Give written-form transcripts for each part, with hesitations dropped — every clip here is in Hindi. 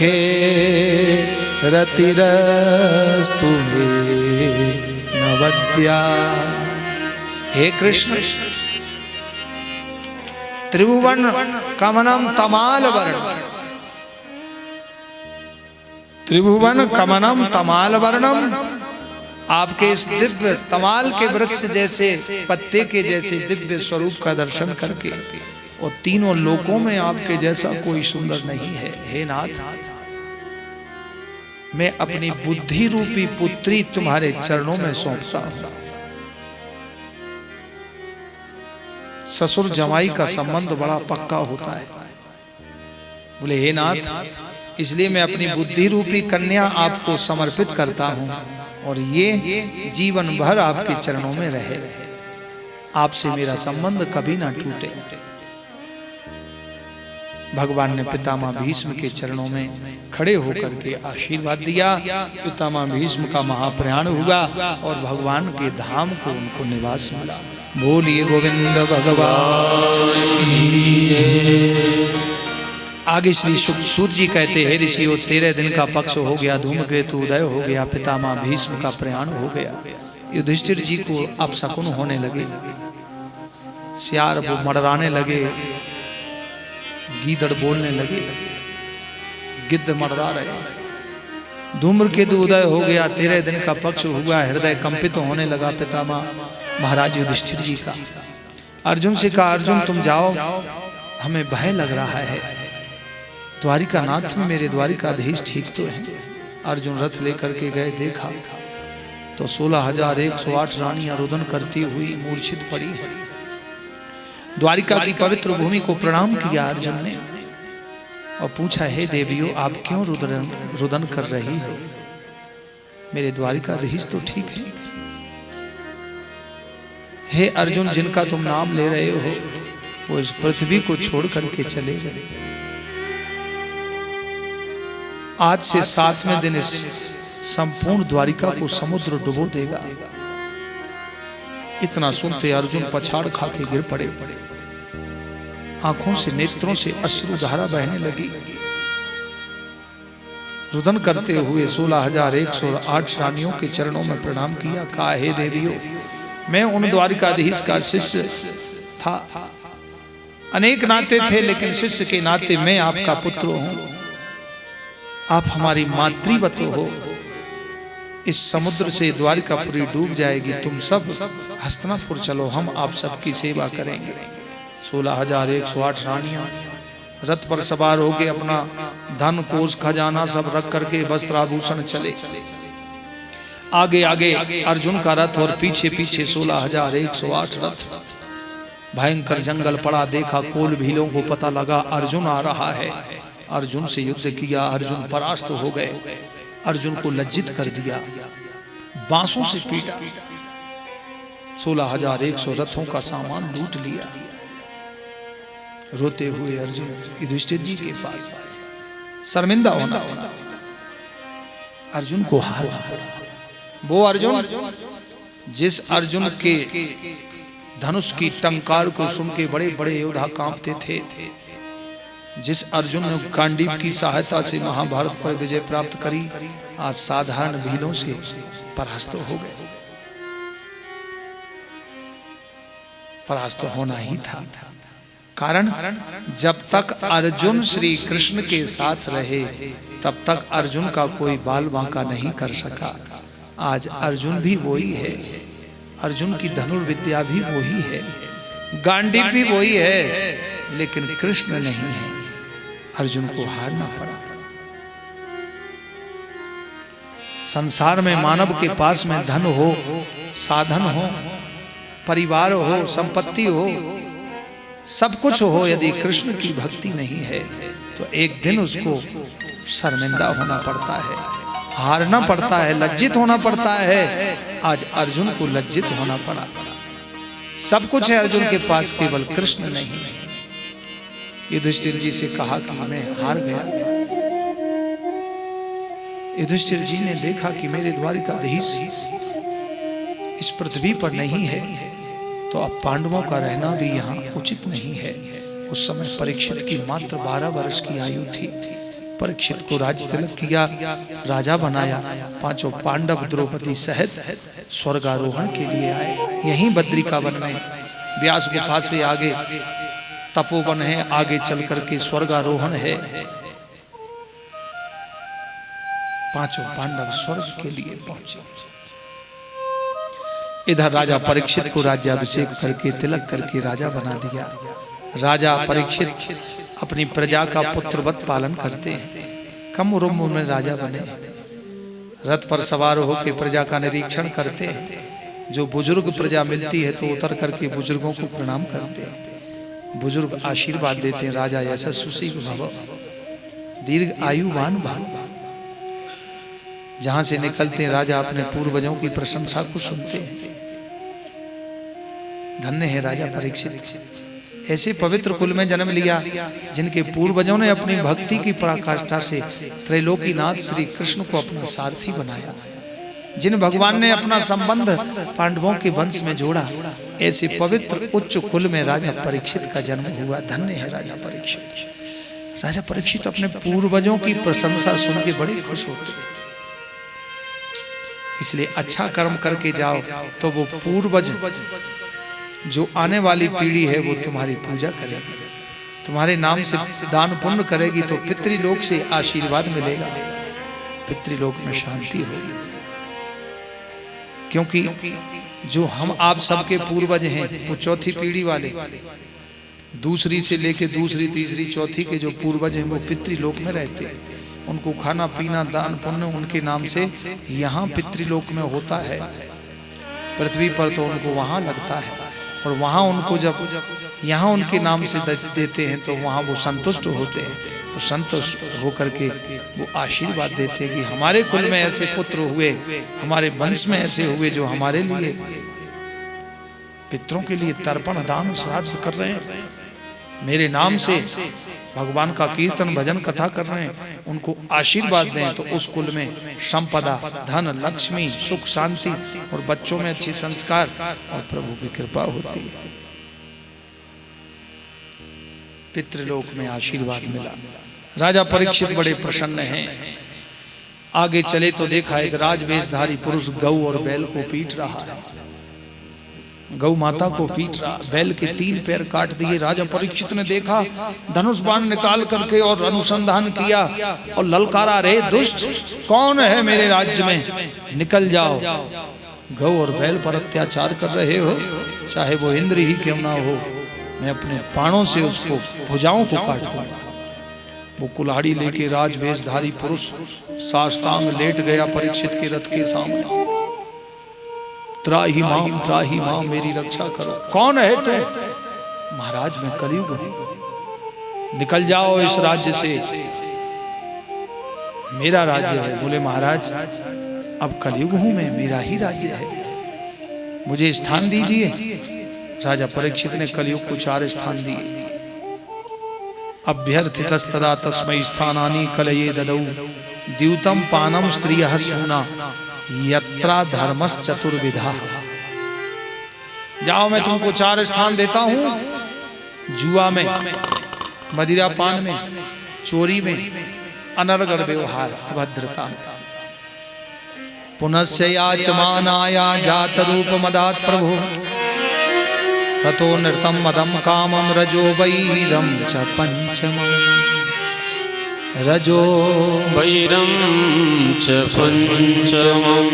सखे रतिरस्तु मे नवद्या। हे कृष्ण, त्रिभुवन कमनम तमाल वर्ण, त्रिभुवन कमनम तमाल वर्णम, आपके इस दिव्य तमाल के वृक्ष जैसे पत्ते के जैसे दिव्य स्वरूप का दर्शन करके, और तीनों लोकों में आपके जैसा कोई सुंदर नहीं है। हे नाथ, मैं अपनी बुद्धि रूपी पुत्री तुम्हारे चरणों में सौंपता हूं। ससुर जमाई का संबंध बड़ा पक्का होता है। बोले हे नाथ, इसलिए मैं अपनी बुद्धि रूपी कन्या आपको समर्पित करता हूं, और ये जीवन भर आपके चरणों में रहे, आपसे मेरा संबंध कभी ना टूटे। भगवान ने पितामह भीष्म के चरणों में खड़े होकर के आशीर्वाद दिया। पितामह भीष्म का महाप्रयाण हुआ और भगवान के धाम को उनको निवास मिला। बोलिए गोविंद भगवान। आगे श्री सूत जी कहते हैं, ऋषियों 13 दिन का पक्ष हो गया, धूमकेतु उदय हो गया, पितामह भीष्म का प्रयाण हो गया। युधिष्ठिर जी को अपशकुन होने लगे, सियार वो मडराने लगे, गीदड़ बोलने लगे, गिद्ध मडरा रहे। धूम्रकेतु उदय हो गया, 13 दिन का पक्ष हुआ, हृदय कंपित होने लगा पितामह महाराज युधिष्ठिर जी का। अर्जुन से कहा, अर्जुन तुम जाओ, हमें भय लग रहा है। द्वारिका नाथ में मेरे द्वारिकाधीश ठीक तो है। अर्जुन रथ लेकर के गए, देखा तो 16,108 रानियां रुदन करती हुई मूर्छित पड़ी है। द्वारिका की पवित्र भूमि को प्रणाम किया अर्जुन ने और पूछा, हे देवियों, आप क्यों रुदन कर रही हो? मेरे द्वारिकाधीश तो ठीक है। हे अर्जुन, जिनका तुम नाम ले रहे हो वो इस पृथ्वी को छोड़ करके चले गए। आज से 7वें दिन इस संपूर्ण द्वारिका को समुद्र डुबो देगा। इतना सुनते अर्जुन पछाड़ खा के गिर पड़े। आंखों से, नेत्रों से अश्रु धारा बहने लगी। रुदन करते हुए 16,108 रानियों के चरणों में प्रणाम किया। कहा, हे देवियों, मैं उन द्वारिकाधीश का शिष्य था। अनेक नाते थे, लेकिन शिष्य के नाते मैं आपका पुत्र हूं। आप हमारी मातृवत हो। इस समुद्र से द्वारिकापुरी डूब जाएगी। तुम सब हस्तिनापुर चलो, हम आप सबकी सेवा करेंगे। 16,108 रानियां रथ पर सवार होके अपना धन कोष खजाना सब रख करके वस्त्राभूषण चले। आगे आगे अर्जुन का रथ और पीछे पीछे 16,108 रथ। भयंकर जंगल पड़ा, देखा कोल भीलों को पता लगा अर्जुन आ रहा है। अर्जुन से युद्ध किया, अर्जुन परास्त हो गए। अर्जुन को लज्जित कर दिया, बांसों से पीटा। 16,100 रथों का सामान लूट लिया। रोते हुए अर्जुन युधिष्ठिर जी के पास आए। शर्मिंदा होना पड़ा, अर्जुन को हारना पड़ा। वो अर्जुन जिस अर्जुन के धनुष की टंकार को सुन के बड़े बड़े योद्धा कांपते थे, जिस अर्जुन ने गांडीव की सहायता से महाभारत पर विजय प्राप्त करी, आज साधारण भीलों से परास्त हो गए। परास्त होना ही था। कारण, जब तक अर्जुन श्री कृष्ण के साथ रहे तब तक अर्जुन का कोई बाल बांका नहीं कर सका। आज अर्जुन भी वही है, अर्जुन की धनुर्विद्या भी वही है, गांडीव भी वही है, लेकिन कृष्ण नहीं है। अर्जुन को हारना पड़ा। संसार में मानव के पास में धन हो, साधन हो, परिवार हो, संपत्ति हो, सब कुछ हो, यदि कृष्ण की भक्ति नहीं है तो एक दिन उसको शर्मिंदा होना पड़ता है, हारना पड़ता है, लज्जित होना पड़ता है। आज अर्जुन को लज्जित होना पड़ा। सब कुछ है अर्जुन के पास, केवल कृष्ण नहीं है। युधिष्ठिर जी से कहा कि मैं हार गया। युधिष्ठिर जी ने देखा कि मेरे द्वारिकाधीश इस पृथ्वी पर नहीं है, तो अब पांडवों का रहना भी यहाँ उचित नहीं है। उस समय परीक्षित की मात्र 12 वर्ष की आयु थी। परीक्षित को राज्य तिलक किया, राजा बनाया। पांचों पांडव द्रौपदी सहित स्वर्गारोहण के लिए आए। यहीं बद्रिका वन में व्यास गुफा से आगे तपोवन है, आगे चल करके स्वर्गारोहण है। पांचों पांडव स्वर्ग के लिए पहुंचे। इधर राजा परीक्षित को राज्याभिषेक करके तिलक करके राजा बना दिया। राजा परीक्षित अपनी प्रजा का पुत्रवत पालन करते हैं। कम उम्र में राजा बने, रथ पर सवार होकर प्रजा का निरीक्षण करते हैं। जो बुजुर्ग प्रजा मिलती है तो उतर करके बुजुर्गों को प्रणाम करते हैं। बुजुर्ग आशीर्वाद देते हैं, राजा यशस्वी भव, दीर्घ आयुवान भव। जहां से निकलते हैं राजा अपने पूर्वजों की प्रशंसा को सुनते हैं। धन्य है राजा परीक्षित, ऐसे पवित्र कुल में जन्म लिया जिनके पूर्वजों ने अपनी भक्ति की पराकाष्ठा से त्रैलोकीनाथ श्री कृष्ण को अपना सारथी बनाया। जिन भगवान ने अपना संबंध पांडवों के वंश में जोड़ा, ऐसे पवित्र उच्च कुल में राजा परीक्षित का जन्म हुआ। धन्य है राजा परीक्षित। राजा परीक्षित अपने पूर्वजों की प्रशंसा सुन के बड़े खुश होते हैं। इसलिए अच्छा कर्म करके जाओ तो वो पूर्वज, जो आने वाली पीढ़ी है, वो तुम्हारी पूजा करेगी, तुम्हारे नाम से दान पुण्य करेगी, तो पितृलोक से आशीर्वाद मिलेगा, पितृलोक में शांति होगी। क्योंकि जो हम आप सबके पूर्वज हैं वो चौथी पीढ़ी वाले, दूसरी से लेके दूसरी तीसरी चौथी के जो पूर्वज हैं वो पितृलोक में रहते हैं। उनको खाना पीना दान पुण्य उनके नाम से यहाँ पितृलोक में होता है। पृथ्वी पर तो उनको वहाँ लगता है, और वहाँ उनको जब यहाँ उनके नाम से देते हैं तो वहाँ वो संतुष्ट होते हैं। और संतुष्ट होकर के वो आशीर्वाद देते हैं कि हमारे कुल में ऐसे पुत्र हुए, हमारे वंश में ऐसे हुए जो हमारे लिए पितरों के लिए तर्पण दान श्राद्ध कर रहे हैं, मेरे नाम से भगवान का कीर्तन भजन कथा कर रहे हैं, उनको आशीर्वाद दें तो उस कुल में संपदा, धन, लक्ष्मी, सुख, शांति और बच्चों में अच्छे संस्कार और प्रभु की कृपा होती है। पितृलोक में आशीर्वाद मिला। राजा परीक्षित बड़े प्रसन्न हैं। आगे चले तो देखा एक राजवेशधारी पुरुष गऊ और बैल को पीट रहा है। गौ माता को पीट रहा, बैल के 3 पैर काट दिए। राजा परीक्षित ने देखा, धनुष बाण निकाल करके और अनुसंधान किया और ललकारा, रे दुष्ट, कौन है मेरे राज्य में, निकल जाओ। गौ और बैल पर अत्याचार कर रहे हो, चाहे वो इंद्र ही क्यों ना हो, मैं अपने बाणों से उसको भुजाओं को काट दूंगा। वो कुल्हाड़ी लेके राजवेशधारी पुरुष साष्टांग लेट गया परीक्षित के रथ के सामने। त्राही माम, मेरी रक्षा करो। कौन है तू? महाराज मैं कलयुग हूं, निकल जाओ इस राज्य से, मेरा राज्य है। बोले महाराज अब कलयुग हूं मैं, मेरा ही राज्य है, मुझे स्थान दीजिए। राजा परीक्षित ने कलयुग को 4 स्थान दिए। अभ्यर्थितस्तदा तस्मै स्थानानि कलये ददौ, द्यूतम पानम स्त्रियः सूना, यत्रा धर्मश्चतुर्विधा। जाओ मैं तुमको 4 स्थान देता हूं, जुआ में, मदिरा पान में, चोरी में, अनर्गल व्यवहार, अभद्रता में। पुनश्च याचमानाया जात रूप मदात् प्रभु, ततो नृतम मदम कामम रजो वैरम च पंचमम्। रजो वैरम च पंचमम्।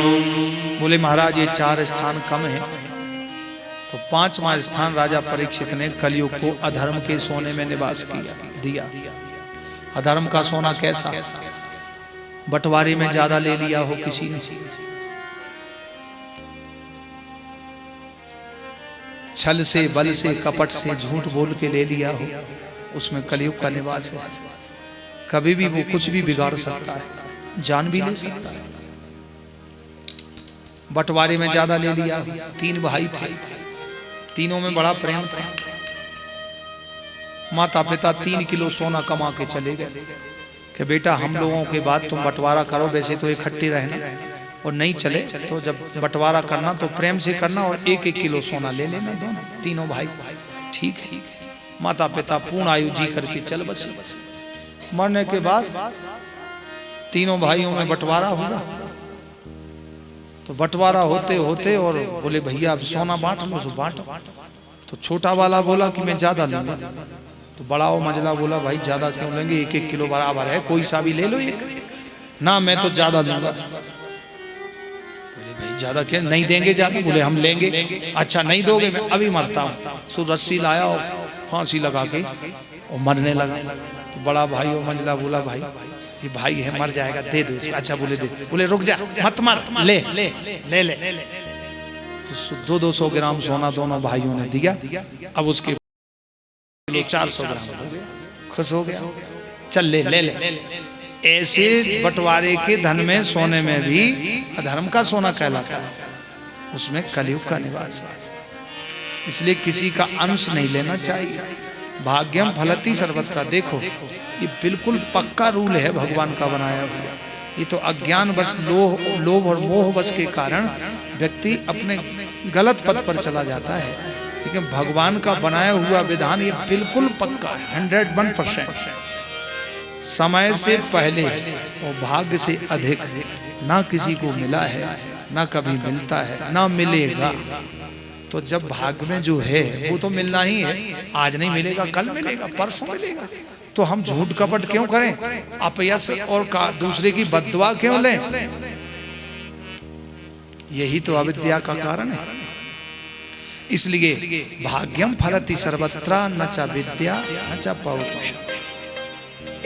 बोले महाराज ये 4 स्थान कम है, तो 5वां स्थान राजा परीक्षित ने कलयुग को अधर्म के सोने में निवास दिया। अधर्म का सोना कैसा? बंटवारे में ज्यादा ले लिया हो किसी ने, छल से, बल से, कपट से, झूठ बोल के ले लिया हो, उसमें कलयुग का निवास है। कभी भी वो कुछ भी बिगाड़ सकता है, जान भी ले सकता है। बंटवारे में ज्यादा ले लिया। 3 भाई थे, तीनों में बड़ा प्रेम था। माता पिता 3 किलो सोना कमा के चले गए कि बेटा हम लोगों के बाद तुम बंटवारा करो, वैसे तो इकट्ठे रहना, और नहीं चले तो जब बंटवारा करना तो प्रेम से करना और 1-1 किलो सोना ले लेना दोनों, तीनों भाई। ठीक है। माता पिता पूर्ण आयु जी करके चल बसे। मरने के बाद तीनों भाइयों में बंटवारा हुआ। तो बंटवारा होते होते और बोले भैया अब सोना बांट लो, सो बांटो। तो छोटा वाला बोला कि मैं ज्यादा लूंगा। तो बड़ा वो मंझला बोला भाई ज्यादा क्यों लेंगे, 1-1 किलो बराबर है, कोई सा भी ले लो एक। ना मैं तो ज्यादा लूंगा। बोले भाई ज्यादा क्या, नहीं देंगे ज्यादा? बोले हम लेंगे। अच्छा नहीं दोगे, मैं अभी मरता हूँ। सो रस्सी लाया और फांसी लगा के और मरने लगा। तो बड़ा भाई वो मंझला बोला भाई ये भाई है, मर जाएगा, दे दो इसको। अच्छा बोले दे। बोले रुक जा, मत मर, ले ले ले ले। 200 ग्राम सोना दोनों भाइयों ने दिया। अब उसके 400 ग्राम हो गया, खुश हो गया, चल ले ले ले। ऐसे बंटवारे के धन में, सोने में भी अधर्म का सोना कहलाता है, उसमें कलयुग का निवास है। इसलिए किसी का अंश नहीं लेना चाहिए। भाग्यम फलति सर्वत्र। देखो ये बिल्कुल पक्का रूल है भगवान का बनाया हुआ। ये तो अज्ञान बस, लोभ और मोह बस के कारण व्यक्ति अपने गलत पथ पर चला जाता है। लेकिन भगवान का बनाया हुआ विधान ये बिल्कुल पक्का है, 101%। समय से पहले और भाग्य से अधिक ना किसी को मिला है, ना कभी मिलता है, ना मिलेगा। तो जब भाग्य में जो है वो तो मिलना ही है। आज नहीं मिलेगा, कल मिलेगा, परसों मिलेगा। तो हम झूठ कपट क्यों करें, अपयश और दूसरे की बद्दुआ क्यों लें? यही तो अविद्या का कारण है। इसलिए भाग्यम फलति सर्वत्र न च विद्या न च पौरुष।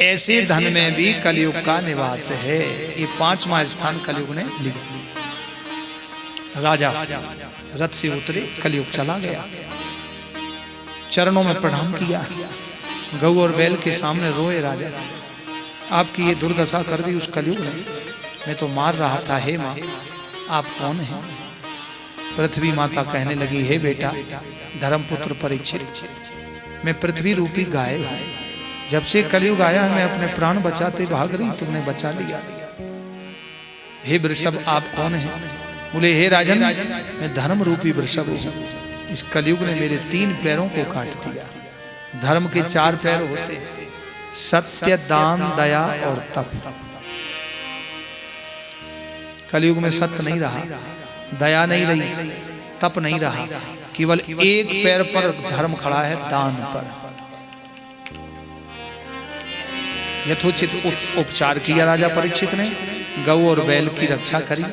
ऐसे धन में भी कलयुग का निवास है। ये 5वां स्थान कलयुग ने लिखा। राजा रथ से उतरे, कलयुग चला गया, चरणों में प्रणाम किया, गऊ और बैल के सामने रोए। राजा आपकी ये दुर्दशा कर दी उस कलयुग ने, मैं तो मार रहा था। हे माँ आप कौन हैं? पृथ्वी माता कहने लगी, हे बेटा धर्मपुत्र परीक्षित, मैं पृथ्वी रूपी गाय हूं। जब से कलयुग आया मैं अपने प्राण बचाते भाग रही, तुमने बचा लिया। हे वृषभ आप कौन हैं? बोले हे राजन मैं धर्म रूपी वृषभ हूं। इस कलयुग ने मेरे 3 पैरों को काट दिया। धर्म के 4 पैर होते हैं, सत्य, दान, दया और तप। कलयुग में सत्य नहीं रहा, दया नहीं रही, तप नहीं रहा, केवल एक पैर पर धर्म खड़ा है, दान पर। यथोचित उपचार किया राजा परीक्षित ने, गऊ और बैल की रक्षा करी,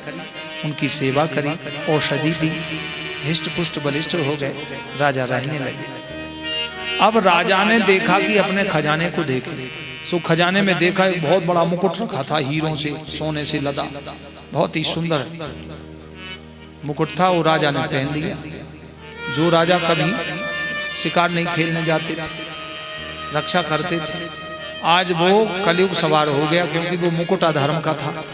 उनकी सेवा करी, औषधि दी, हिष्ट पुष्ट बलिष्ठ हो गए, राजा रहने लगे। अब राजा ने देखा कि अपने खजाने को देखे। सो खजाने में देखा एक बहुत बड़ा मुकुट रखा था, हीरों से सोने से लदा, बहुत ही सुंदर मुकुट था। वो राजा ने पहन लिया। जो राजा कभी शिकार नहीं खेलने जाते थे, रक्षा करते थे, आज वो कलयुग सवार हो गया, क्योंकि वो मुकुट अधर्म का था।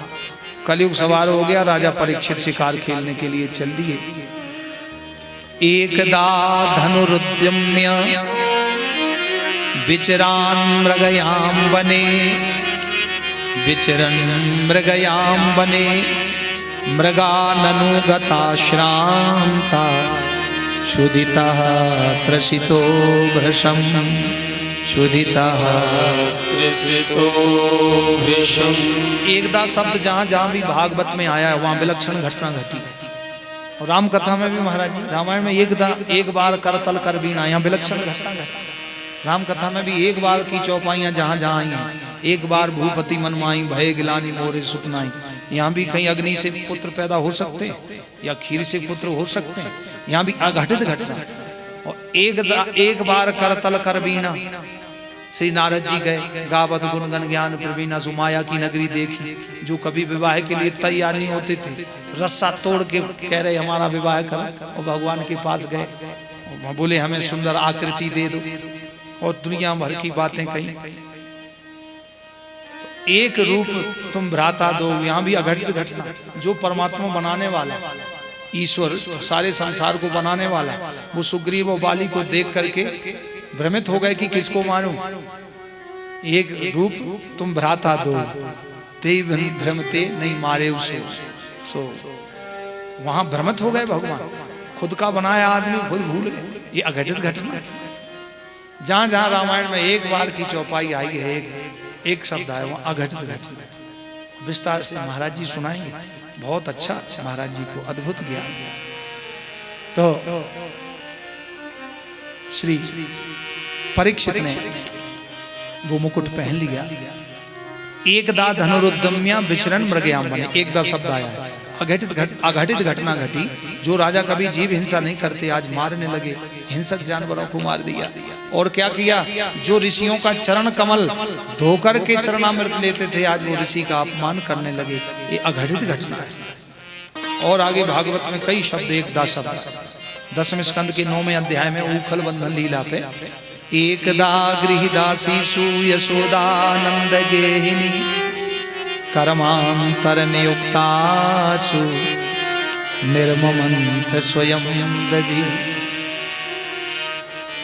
कलयुग सवार हो गया, राजा परीक्षित शिकार खेलने के लिए चल दिए। एकदा धनुरुद्यम्य विचरान मृगयाम बने, विचरन मृगयाम बने, मृगाननुगताश्रांता क्षुधितः त्रसितो भृशं, क्षुधितः त्रसितो भृशं। एकदा शब्द जहाँ जहाँ भी भागवत में आया है वहाँ विलक्षण घटना घटी। और राम कथा में भी महाराज जी, रामायण में एक बार करतल कर बीना, यहाँ विलक्षण घटना घटा। राम कथा में भी एक बार की चौपाइयाँ जहाँ जहाँ आई हैं, एक बार भूपति मनमाई भय गिलानी मोरे सुतनाई। यहाँ भी कहीं अग्नि से पुत्र पैदा हो सकते हैं या खीर से पुत्र हो सकते हैं, यहाँ भी अघटित घटना। और एक बार करतल कर बीना, श्री नारद जी गए, गावत गुणगन ज्ञान प्रवीणा, सुमाया की नगरी देखी। जो कभी विवाह के लिए तैयार नहीं होते थे, रस्सा तोड़ के कह रहे हमारा विवाह करो, और भगवान के पास गए, बोले हमें सुंदर आकृति दे दो, और दुनिया भर की बातें कही। तो एक रूप तुम भ्राता दो, यहाँ भी अघटित घटना। जो परमात्मा बनाने वाला, ईश्वर सारे संसार को बनाने वाला, वो सुग्रीव और बाली को देख करके भ्रमित हो गए कि किसको मारूं। एक रूप तुम भ्राता दो, ते भ्रमते नहीं मारे उसो। सो वहां भ्रमित हो गए भगवान, खुद का बनाया आदमी खुद भूल गए। ये अघटित घटना। जहां जहां रामायण में एक बार की चौपाई आई है, एक शब्द आया, वहां अघटित घटना। विस्तार से महाराज जी सुनाएंगे। बहुत अच्छा, महाराज जी को अद्भुत ज्ञान। तो श्री परीक्षित ने वो मुकुट पहन लिया। एकदा धनुरुद्यम्या विचरण मृगयाम बने। एकदा शब्द आया है। अघटित घटना घटी। जो राजा कभी जीव हिंसा नहीं करते आज मारने लगे, हिंसक जानवरों को मार दिया। और क्या किया, जो ऋषियों का चरण कमल धोकर के चरणामृत लेते थे आज वो ऋषि का अपमान करने लगे। ये अघटित घटना है। और आगे भागवत में कई शब्द, एकदा शब्द 10वें स्कंद के 9वें अध्याय में उखल बंधन लीला पे, एकदा गृहदासीषु यशोदानंद गेहिनी कर्मांतर नियुक्तासु निर्ममंथ स्वयं दधि।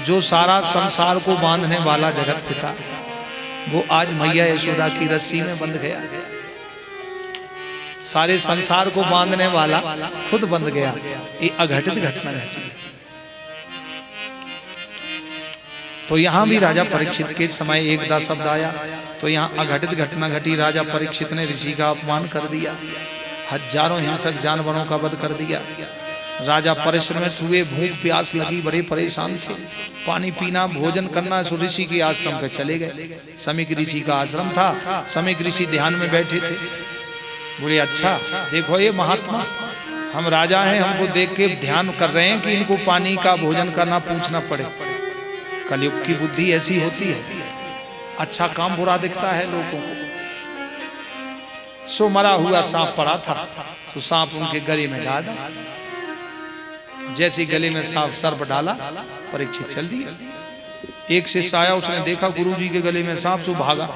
जो सारा संसार को बांधने वाला जगत पिता वो आज मैया यशोदा की रस्सी में बंध गया। सारे संसार को बांधने वाला खुद बंध गया। ये अघटित घटना घटी। तो यहां भी राजा परीक्षित के समय एकदा शब्द आया तो यहां अघटित घटना घटी। राजा परीक्षित ने ऋषि का अपमान कर दिया, हजारों हिंसक जानवरों का वध कर दिया। राजा परिश्रमित हुए, भूख प्यास लगी, बड़े परेशान थे। पानी पीना, भोजन करना, सो ऋषि के आश्रम पे चले गए। समीक ऋषि का आश्रम था। समीक ऋषि ध्यान में बैठे थे। बोले अच्छा देखो ये महात्मा, हम राजा हैं, हमको देख के ध्यान कर रहे हैं कि इनको पानी का, भोजन करना पूछना पड़े। कलयुग की बुद्धि ऐसी होती है, अच्छा काम बुरा दिखता है लोगों को। सो मरा हुआ सांप पड़ा था, सो सांप उनके गले में डाला। जैसे गले में सांप सर्प डाला, परीक्षित चल दिया। एक शिष्य आया, उसने देखा गुरुजी के गले में सांप, सो भागा।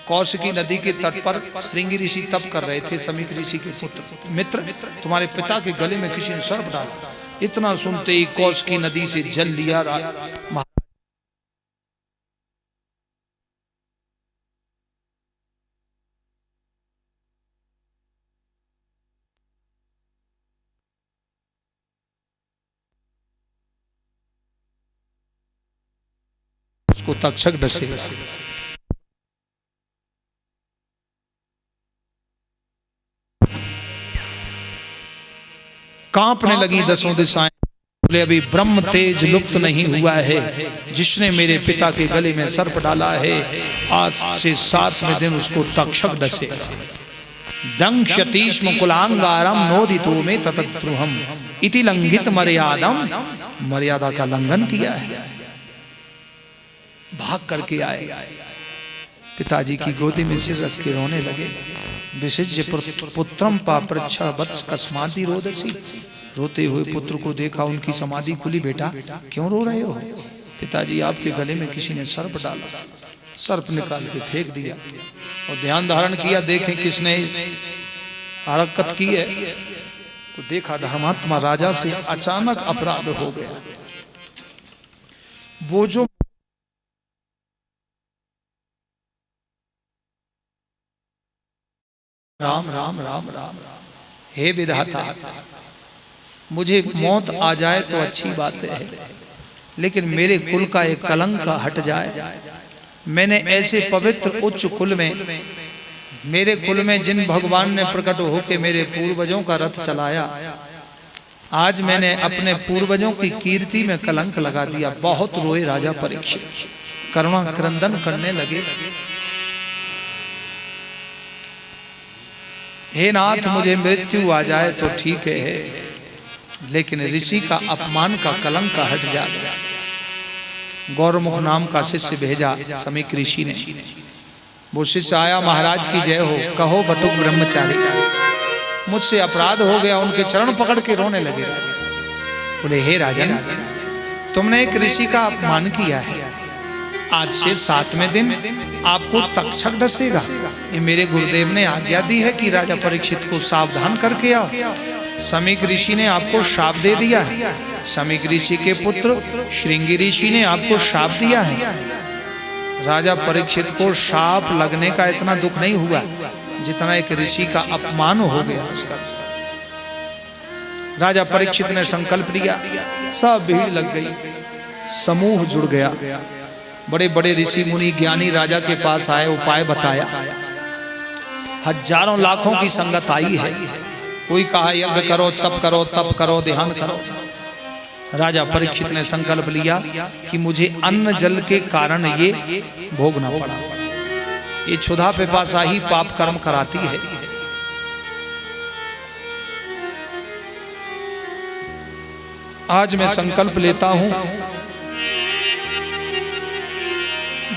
कौशिकी नदी के तट पर श्रृंगी ऋषि तप कर रहे थे। समीक ऋषि के पुत्र मित्र, तुम्हारे पिता के गले में किसी ने सर्प डाला। इतना सुनते ही कौशिकी नदी से जल लिया। उसको तक्षक डसेगा। कांपने लगी दसों दिशाएं। बोले अभी ब्रह्म तेज लुप्त नहीं हुआ है। जिसने मेरे पिता के गले में सर्प डाला है, आज से 7वें दिन उसको तक्षक डसेगा। दंक्षतीष्म कुलांगारम नोदितो में ततद्रुहम इति लंघित मर्यादम। मर्यादा का लंघन किया है। भाग करके आए, पिताजी की गोदी में सिर रख के रोने लगे। विसृज्य पुत्रम पाप्रच्छा वत्स कस्मादि रोदसी। रोते हुए पुत्र को देखा, उनकी समाधि खुली। बेटा क्यों रो रहे हो? पिताजी आपके गले में किसी ने सर्प डाला। सर्प निकाल के फेंक दिया और ध्यान धारण किया, देखें किसने हरकत की है। तो देखा धर्मात्मा राजा से अचानक अपराध हो गया। वो जो राम राम राम राम, हे विधाता, मुझे मौत आ जाए तो अच्छी बात है, लेकिन मेरे कुल का एक कलंक हट जाए। मैंने ऐसे पवित्र उच्च कुल में, मेरे कुल में जिन भगवान ने प्रकट होकर मेरे पूर्वजों का रथ चलाया, आज मैंने अपने पूर्वजों की कीर्ति में कलंक लगा दिया। बहुत रोए राजा परीक्षित, करुणा क्रंदन करने लगे। हे नाथ, मुझे मृत्यु आ जाए तो ठीक है, लेकिन ऋषि का अपमान का कलंक हट जाए। गौरमुख नाम का शिष्य भेजा समीक ऋषि ने। वो शिष्य आया, महाराज की जय हो, कहो बटुक ब्रह्मचारी, मुझसे अपराध हो गया। उनके चरण पकड़ के रोने लगे। बोले हे राजन, तुमने एक ऋषि का अपमान किया है, आज से 7वें दिन आपको तक्षक डसेगा। ये मेरे गुरुदेव ने आज्ञा दी है कि राजा परीक्षित को सावधान करके आओ। समीक ऋषि ने आपको शाप दे दिया है। समीक ऋषि के पुत्र श्रृंगी ऋषि ने आपको शाप दिया है। राजा परीक्षित को शाप लगने का इतना दुख नहीं हुआ जितना एक ऋषि का अपमान हो गया उसका। राजा परीक्षित ने संकल्प लिया, सब भीड़ लग गई, समूह जुड़ गया। बड़े बड़े ऋषि मुनि ज्ञानी राजा के पास आए, उपाय बताया। हजारों लाखों की संगत आई है। कोई कहा यज्ञ करो, तप करो, तप करो, ध्यान करो। राजा परीक्षित ने संकल्प लिया कि मुझे अन्न जल के कारण ये भोगना पड़ा। ये क्षुधा पिपासा ही पाप कर्म कराती है। आज मैं संकल्प लेता हूं,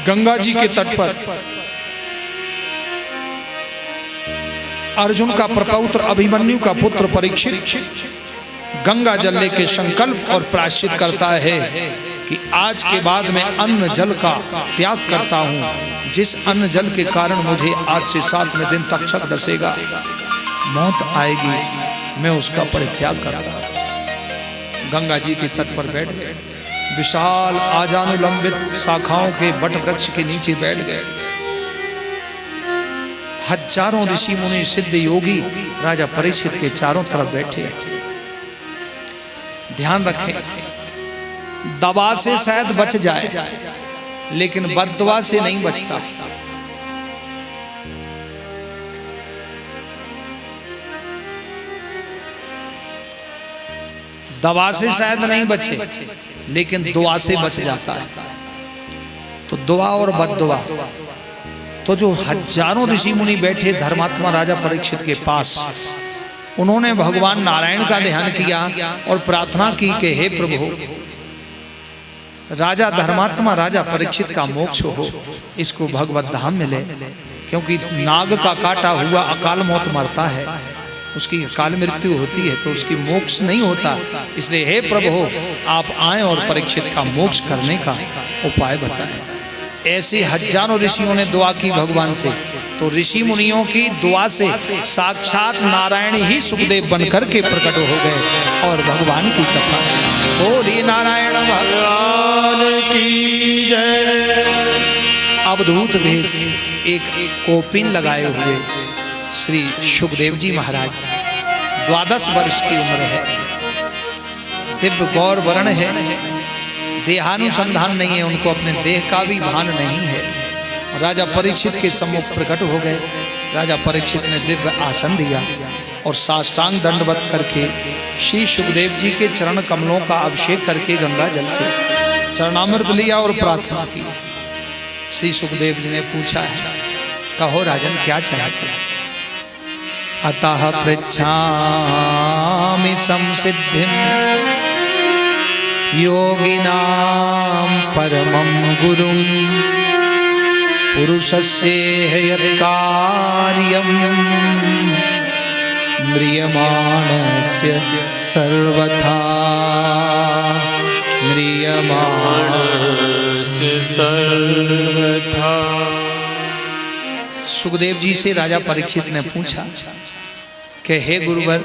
गंगा जी के तट पर अर्जुन का प्रपौत्र अभिमन्यु का पुत्र परीक्षित गंगा जल लेके संकल्प और प्रायश्चित करता है कि आज के बाद मैं अन्न जल का त्याग करता हूं। जिस अन्न जल के कारण मुझे आज से 7वें दिन तक्षक डसेगा, मौत आएगी, मैं उसका परित्याग करता। गंगा जी के तट पर बैठ गए। विशाल आजानुलंबित शाखाओं के वट वृक्ष के नीचे बैठ गए। हजारों ऋषि मुनि सिद्ध योगी राजा परीक्षित के चारों तरफ बैठे। ध्यान रखें, दवा से शायद बच जाए, लेकिन बद्दुआ से नहीं बचता। दवा से शायद नहीं बचे, लेकिन दुआ से बच जाता है। तो दुआ और बद्दुआ, तो जो हजारों ऋषि मुनि बैठे धर्मात्मा राजा परीक्षित के पास, उन्होंने भगवान नारायण का ध्यान किया और प्रार्थना की कि हे प्रभु, राजा धर्मात्मा राजा परीक्षित का मोक्ष हो, इसको भगवत धाम मिले। क्योंकि नाग का काटा हुआ अकाल मौत मरता है, उसकी अकाल मृत्यु होती है, तो उसकी मोक्ष नहीं होता। इसलिए हे प्रभु, आप आए और परीक्षित का मोक्ष करने का उपाय बताएं। ऐसे हजारों ऋषियों ने दुआ की भगवान से। तो ऋषि मुनियों की दुआ से साक्षात नारायण ही सुखदेव बनकर के प्रकट हो गए और भगवान की कथा। बोलिए नारायण भगवान की जय। अवधूत भेष, एक कोपिन लगाए हुए श्री सुखदेव जी महाराज, 12 वर्ष की उम्र है, दिव्य गौर वर्ण है, देहानुसंधान नहीं है, उनको अपने देह का भी भान नहीं है। राजा परीक्षित के सम्मुख प्रकट हो गए। राजा परीक्षित ने दिव्य आसन दिया और साष्टांग दंडवत करके श्री सुखदेव जी के चरण कमलों का अभिषेक करके गंगा जल से चरणामृत लिया और प्रार्थना की। श्री सुखदेव जी ने पूछा है, कहो राजन क्या चाहते? अतः पृच्छामि संसिद्धिं योगिनां परमं गुरुं पुरुषस्य यत्कार्यं म्रियमाणस्य सर्वथा। म्रियमाणस्य सर्वथा। सुखदेव जी से राजा परीक्षित ने पूछा कि हे गुरुवर,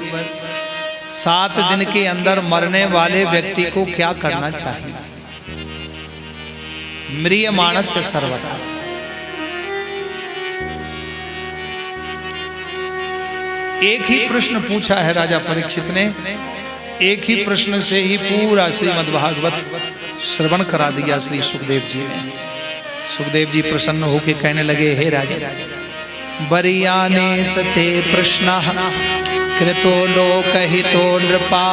7 दिन के अंदर मरने वाले व्यक्ति को क्या करना चाहिए? म्रियमाणस्य सर्वथा। एक ही प्रश्न पूछा है राजा परीक्षित ने, एक ही प्रश्न से ही पूरा श्रीमद्भागवत श्रवण करा दिया श्री सुखदेव जी ने। सुखदेव जी प्रसन्न होकर कहने लगे, हे राजा, बरियाने सते प्रश्नः कृतो लोकहितो नृपा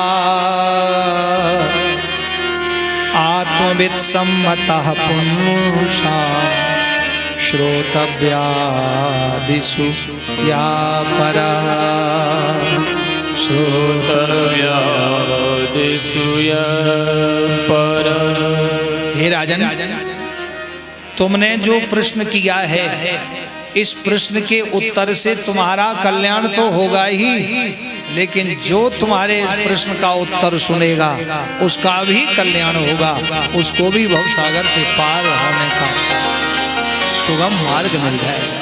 आत्मविद सम्मतः पुंसा श्रोतव्यादिषु या परा। श्रोतव्यादिषु या परा। हे राजन, तुमने जो प्रश्न किया है, इस प्रश्न के उत्तर से तुम्हारा कल्याण तो होगा ही, लेकिन जो तुम्हारे इस प्रश्न का उत्तर सुनेगा उसका भी कल्याण होगा, उसको भी भवसागर से पार होने का सुगम मार्ग मिल जाएगा।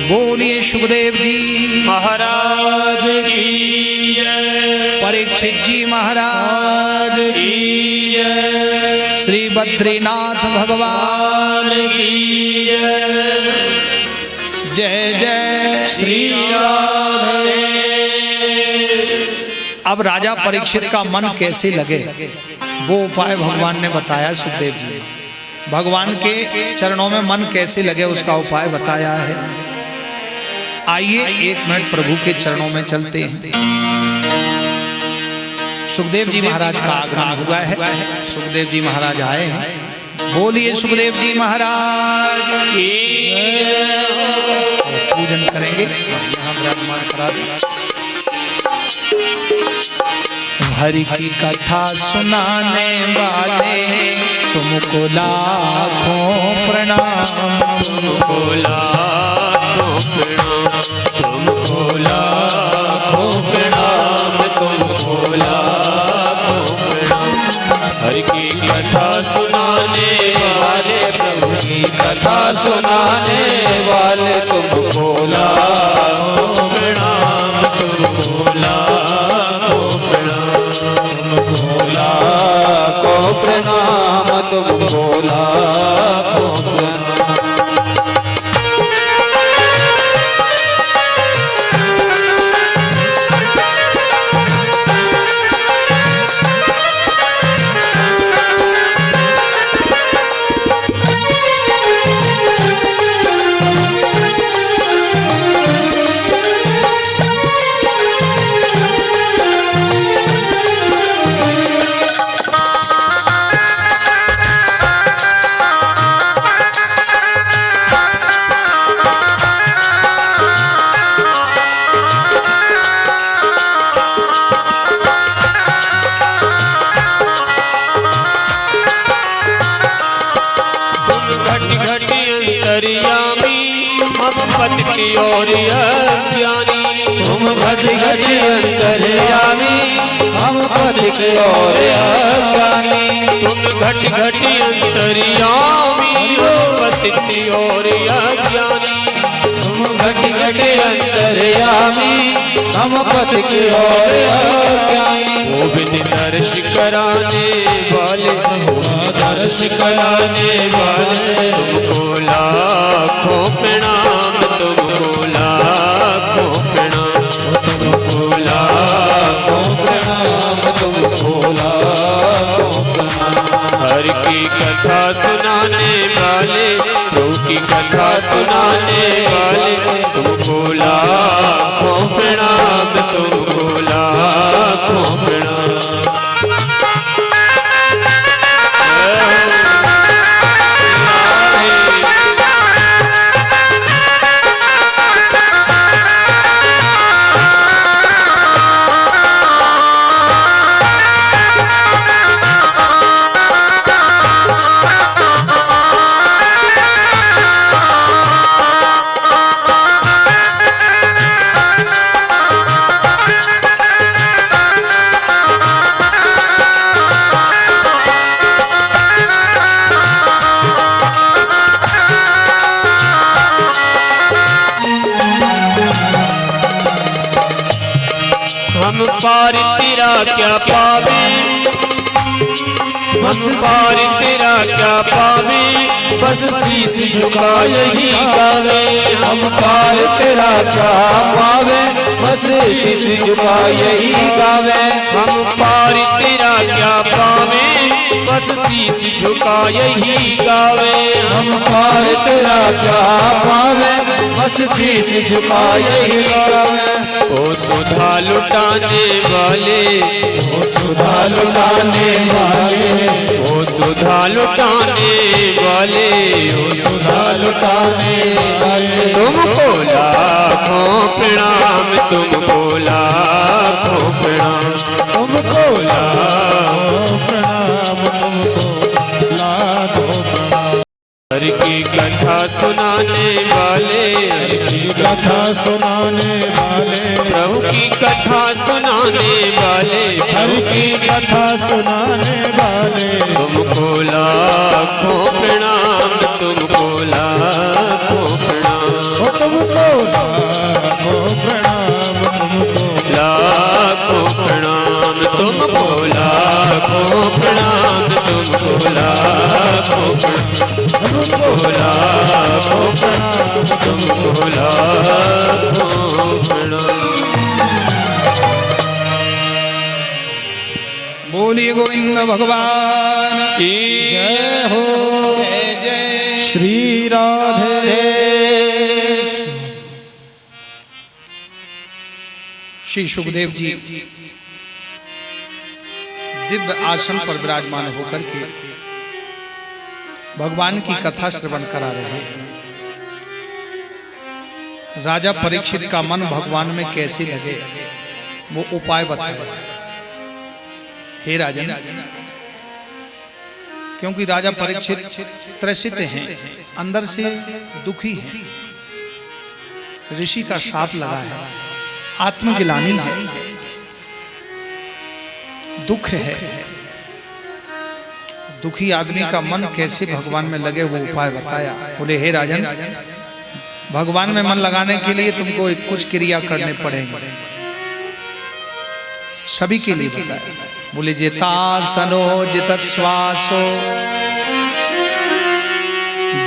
बोलिए सुखदेव जी महाराज की जय। परीक्षित जी महाराज की जय। श्री बद्रीनाथ भगवान की जय। जय जय श्री राधे। अब राजा परीक्षित का मन कैसे लगे, वो उपाय भगवान ने बताया। सुखदेव जी भगवान के चरणों में मन कैसे लगे उसका उपाय बताया है। आइए 1 मिनट प्रभु के चरणों में चलते हैं। सुखदेव जी महाराज का आगमन हुआ है। सुखदेव जी महाराज आए हैं। बोलिए सुखदेव जी महाराज की पूजन करेंगे। यहाँ विराजमान करा दें। हरि की कथा सुनाने वाले तुमको लाखों प्रणाम, तुमको लाखों प्रणाम, तुमको लाखों प्रणाम, तुमको लाखों प्रणाम। हरि की कथा सुनाने वाले, प्रभु की कथा सुनाने वाले, तुमको लाखों प्रणाम, तुमको लाखों प्रणाम, तुमको लाखों प्रणाम, तुमको लाखों प्रणाम। पद की ओर अज्ञानी, तुम घट घट अंतर्यामी, हम पद की ओर अज्ञानी। तुम घट घट अंतर्यामी, हम पद की ओर अज्ञानी। तुम घट घट अंतर्यामी, हम पद की ओर अज्ञानी। गोविंद दर्श कराने वाले, दर्श कराने वाले, तुमको लाखों प्रणाम, तुमको लाखों प्रणाम, तुमको लाखों प्रणाम, तुमको लाखों प्रणाम। हरि की कथा सुनाने वाले, प्रभु की कथा सुनाने वाले, तुमको लाखों प्रणाम, तुमको लाखों प्रणाम। हम पार तेरा क्या पावे, हम पार तेरा क्या पावे, बस शीश झुका यही गावे। हम पार तेरा क्या पावे, बस शीश झुका यही गावे। हम पार तेरा क्या पावे, बस शीश झुका यही गावे। हम पार तेरा क्या पावे, बस शीश झुका यही गावे। ओ सुधा लुटाने वाले, ओ सुधा लुटाने वाले, ओ सुधा लुटाने वाले, ओ सुधा लुटाने वाले, तुमको लाखों प्रणाम, तुमको लाखों प्रणाम, तुमको लाखों प्रणाम, तुमको लाखों प्रणाम। हरि की कथा सुनाने वाले, हरि की कथा सुनाने वाले, प्रभु की कथा सुनाने वाले, हरि की कथा सुनाने वाले, तुमको लाखों प्रणाम, तुमको लाखों प्रणाम, तुमको लाखों प्रणाम, तुमको लाखों प्रणाम, तुमको लाखों प्रणाम, तुमको लाखों प्रणाम, तुमको लाखों प्रणाम, तुमको लाखों प्रणाम। बोलिए गोविंद भगवान की जय हो। जय जय श्री राधे। श्री सुखदेव जी दिव्य आसन पर विराजमान होकर के भगवान की कथा श्रवण करा रहे हैं। राजा परीक्षित का मन भगवान में कैसे लगे वो उपाय बताए। हे राजन, क्योंकि राजा परीक्षित त्रसित हैं, अंदर से दुखी हैं, ऋषि का श्राप लगा है, आत्मगिलानी है, दुख है। दुखी आदमी का मन कैसे भगवान में लगे वो उपाय बताया। बोले हे राजन, भगवान में मन लगाने के लिए तुमको कुछ क्रिया करने पड़ेंगे, सभी के लिए बताया। बोले जितासनो जित श्वासो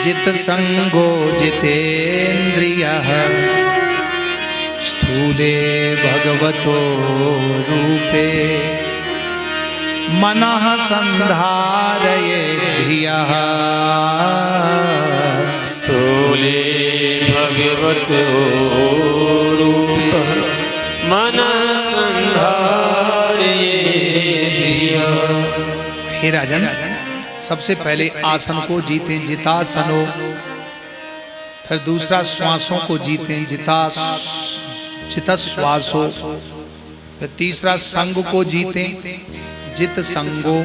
जित संगो जितेन्द्रियः स्थूले भगवतो रूपे मनः संधारये धियः। स्थूले भगवतो रूपः मनः संधारये धियः। हे राजन, सबसे पहले आसन को जीतें, जितासनो। फिर दूसरा श्वासों को जीतें, जितश्वासो। फिर तीसरा संग को जीतें, जित संगो।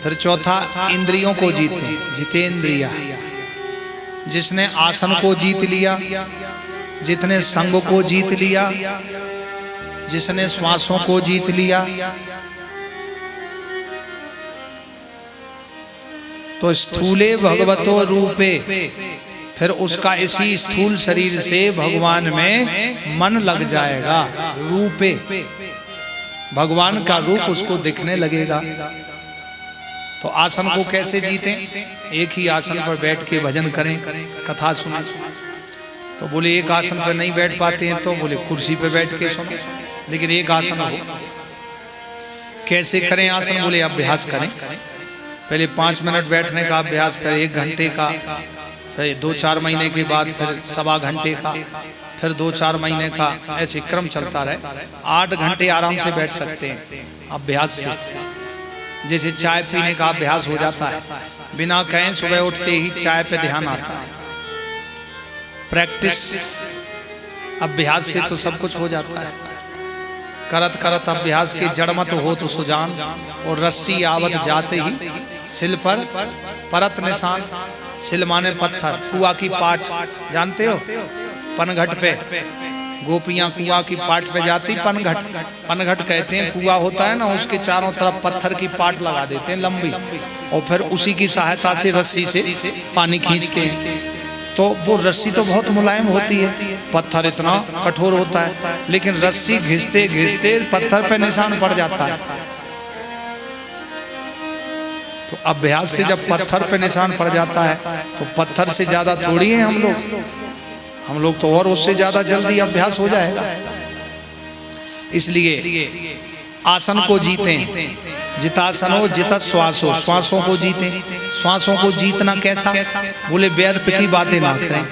फिर चौथा इंद्रियों को जीतें, जितेंद्रिया। जिसने आसन को जीत लिया, जितने संग को जीत लिया, जिसने श्वासों को जीत लिया, तो स्थूले भगवतो रूपे, फिर उसका इसी स्थूल शरीर से भगवान में मन लग जाएगा। रूपे, भगवान का रूप उसको दिखने लगेगा। तो आसन को कैसे जीतें? एक ही आसन पर बैठ के भजन करें, कथा सुनें। तो बोले एक आसन पर नहीं बैठ पाते हैं, तो बोले कुर्सी पर बैठ के सुने, लेकिन एक आसन हो। कैसे करें आसन? बोले अभ्यास करें। पहले 5 मिनट बैठने का अभ्यास, फिर 1 घंटे का, फिर 2-4 महीने के बाद फिर 1.25 घंटे का, फिर 2-4 महीने का, ऐसे क्रम चलता रहे। 8 घंटे आराम से बैठ सकते हैं अभ्यास से। जैसे चाय पीने का अभ्यास हो जाता है, बिना कहें सुबह उठते ही चाय पे ध्यान आता है। प्रैक्टिस अभ्यास से तो सब कुछ हो जाता है। करत करत अभ्यास के जड़मत हो तो सुजान, और रस्सी आवत जाते ही सिल पर परत निशान। सिल माने पत्थर, कुआ की पाट जानते हो? पनघट पे गोपियां कुआ की पाट पे जाती, पनघट। पनघट कहते हैं, कुआ होता है ना, उसके चारों तरफ पत्थर की पाट लगा देते हैं लंबी, और फिर उसी की सहायता से रस्सी से पानी खींचते हैं। तो वो रस्सी तो बहुत मुलायम होती है, पत्थर इतना कठोर होता है, लेकिन रस्सी घिसते घिसते पत्थर पे निशान पड़ जाता है। तो अभ्यास से जब पत्थर पे निशान पड़ जाता है, तो पत्थर से ज्यादा थोड़ी है हम लोग तो और उससे ज्यादा जल्दी अभ्यास हो जाएगा। इसलिए आसन को जीतें, जितासनो जित श्वासो। श्वासों को जीतें। श्वासों को जीतना कैसा? बोले व्यर्थ की बातें ना करें।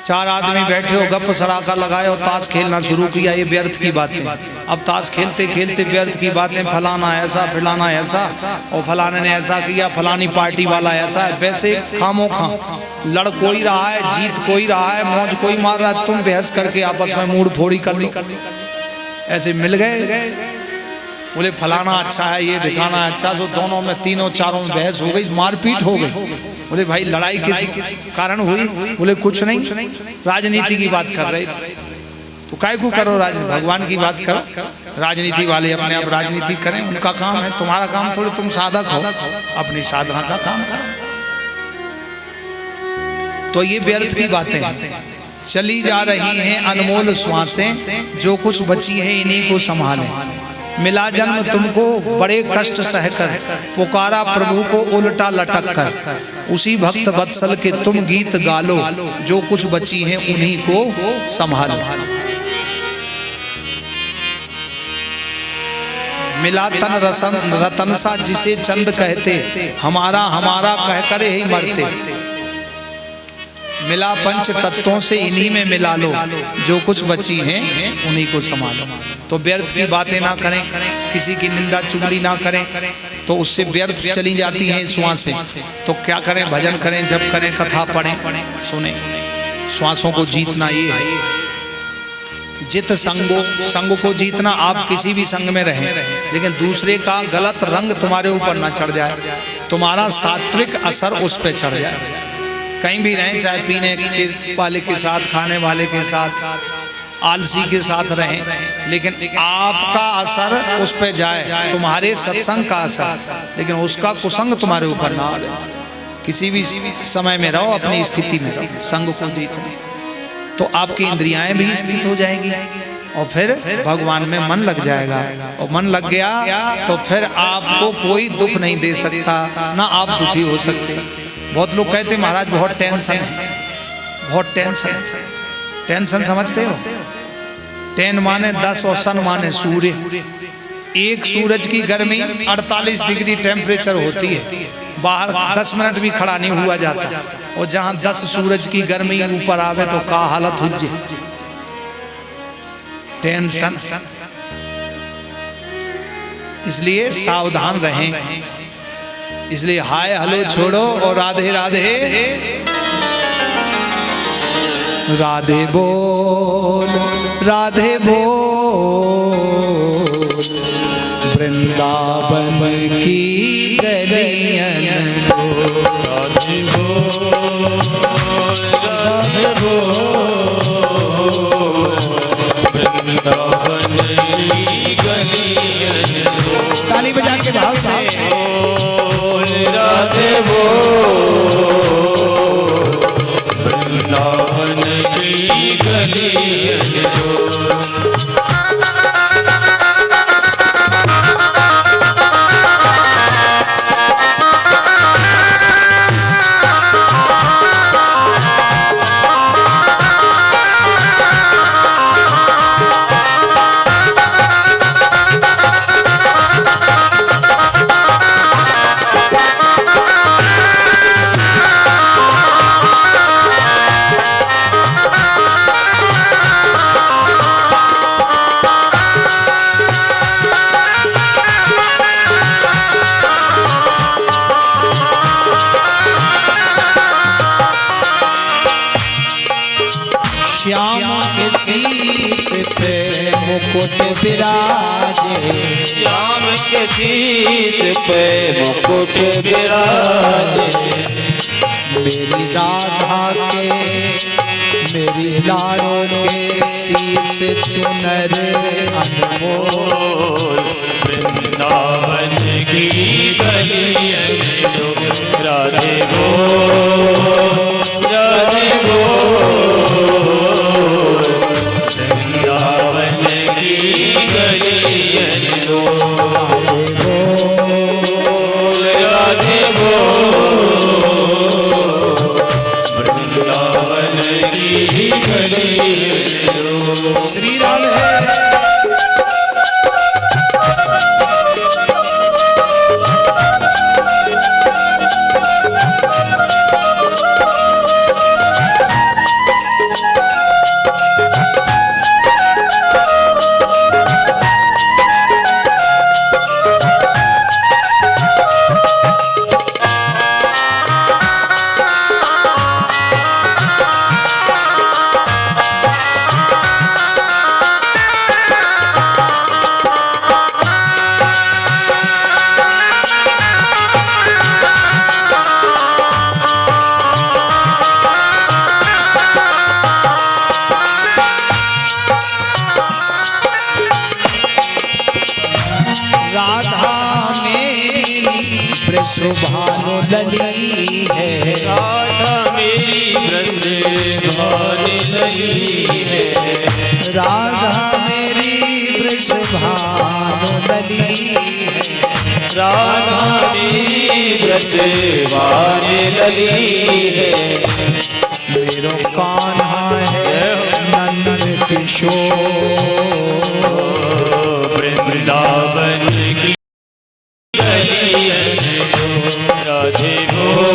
4 आदमी बैठे हो, गप सड़ाका लगाए और ताश खेलना शुरू किया, ये व्यर्थ की बातें। अब ताश खेलते खेलते व्यर्थ की बातें, फलाना ऐसा, फलाना ऐसा, और फलाने ने ऐसा किया, फलानी पार्टी वाला ऐसा है। वैसे खामोखा लड़ कोई रहा है, जीत कोई रहा है, मौज कोई मार रहा है, तुम बहस करके आपस में मूड फोड़ी कर लो। ऐसे मिल गए, बोले फलाना अच्छा है, ये ठिकाना अच्छा, तो दोनों में तीनों चारों में बहस हो गई, मारपीट हो गई। बोले भाई लड़ाई किस कारण हुई? बोले कुछ नहीं, राजनीति की बात कर रहे थे। तो काय को करो, भगवान की बात करो। राजनीति वाले अपने आप राजनीति करें, उनका काम है, तुम्हारा काम थोड़ी। तुम साधक हो, अपनी साधना का काम करो। तो ये व्यर्थ की बातें हैं। चली जा रही हैं अनमोल श्वासें, जो कुछ बची है इन्हीं को संभालें। मिला जन्म तुमको बड़े कष्ट सहकर, पुकारा प्रभु को उल्टा लटक कर। उसी भक्त वत्सल के तुम गीत गालो, जो कुछ बची हैं उन्हीं को संभालो। मिला तन रतन सा जिसे चंद कहते, हमारा हमारा कहकर ही मरते। मिला पंच तत्वों से, इन्हीं में मिला लो, जो कुछ बची हैं उन्हीं को संभालो। तो व्यर्थ की बातें ना करें, किसी की निंदा चुगली ना करें, तो उससे व्यर्थ चली जाती हैं श्वासें। तो क्या करें? भजन करें, जप करें, कथा पढ़ें, सुने। श्वासों को जीतना ये है। जित संगो, संग को जीतना। आप किसी भी संग में रहें, लेकिन दूसरे का गलत रंग तुम्हारे ऊपर ना चढ़ जाए, तुम्हारा सात्विक असर उस पर चढ़ जाए। कहीं भी रहें, चाहे पीने के वाले के साथ, खाने वाले के साथ, आलसी के साथ रहें, लेकिन आपका असर उस पर जाए, तुम्हारे सत्संग का असर, लेकिन उसका कुसंग तुम्हारे ऊपर ना आ जाए। किसी भी समय में रहो, अपनी स्थिति में रहो, संग को जीतो, तो आपकी इंद्रियाएं भी स्थित हो जाएंगी और फिर भगवान में मन लग जाएगा। और मन लग गया तो फिर आपको कोई दुख नहीं दे सकता, ना आप दुखी हो सकते। बहुत लोग कहते महाराज बहुत टेंशन है, बहुत टेंशन है। टेंशन समझते हो? टेन माने 10 और सन माने सूर्य। एक सूरज की गर्मी 48 डिग्री टेम्परेचर होती है, बाहर 10 मिनट भी खड़ा नहीं हुआ जाता। और जहां 10 सूरज की गर्मी ऊपर आवे तो का हालत हो जाए। टेंशन। इसलिए सावधान रहें। इसलिए हाय हेलो छोड़ो और राधे राधे राधे बोल, राधे बोल, वृंदावन की गलियन राधे बोल, राधे बोल, वृंदावन की गलियन। ताली बजा के भाव से राधे बोल, वृंदावन की गलियन। मुकुट विराजे, श्याम के शीश पे मुकुट विराजे। मेरी राधा के, मेरी लाडो के शीश चुनर अनमोल। वृंदावन की गलियन राधे बोल, राधे बोल, वृंदावन की गलियन राधे बोल, वृंदावन की गलियन। श्री राम है। भानु लली है, राधा मेरी वृषभानु लली है, राधा मेरी वृषभानु लली है, राधा मेरी वृषभानु लली है। मेरो कान्हा है नंद किशोर, वृंदावन की राधे बोल,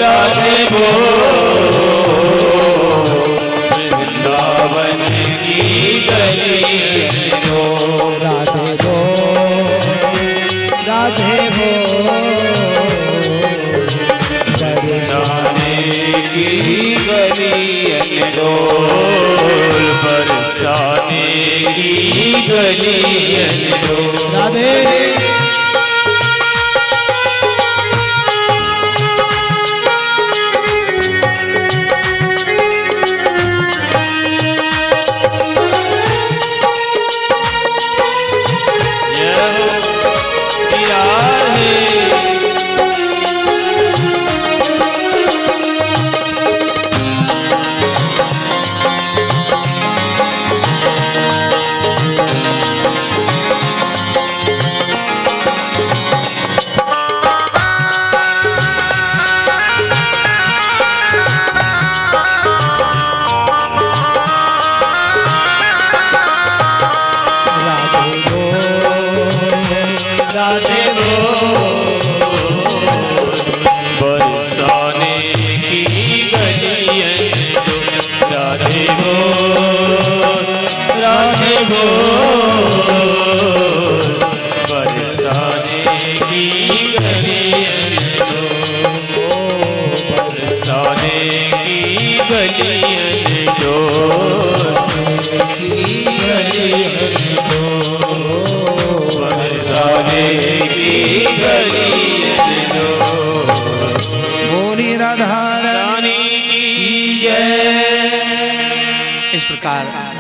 राधे बोल, अनडोल बरसाने की गली अनडोल। राधे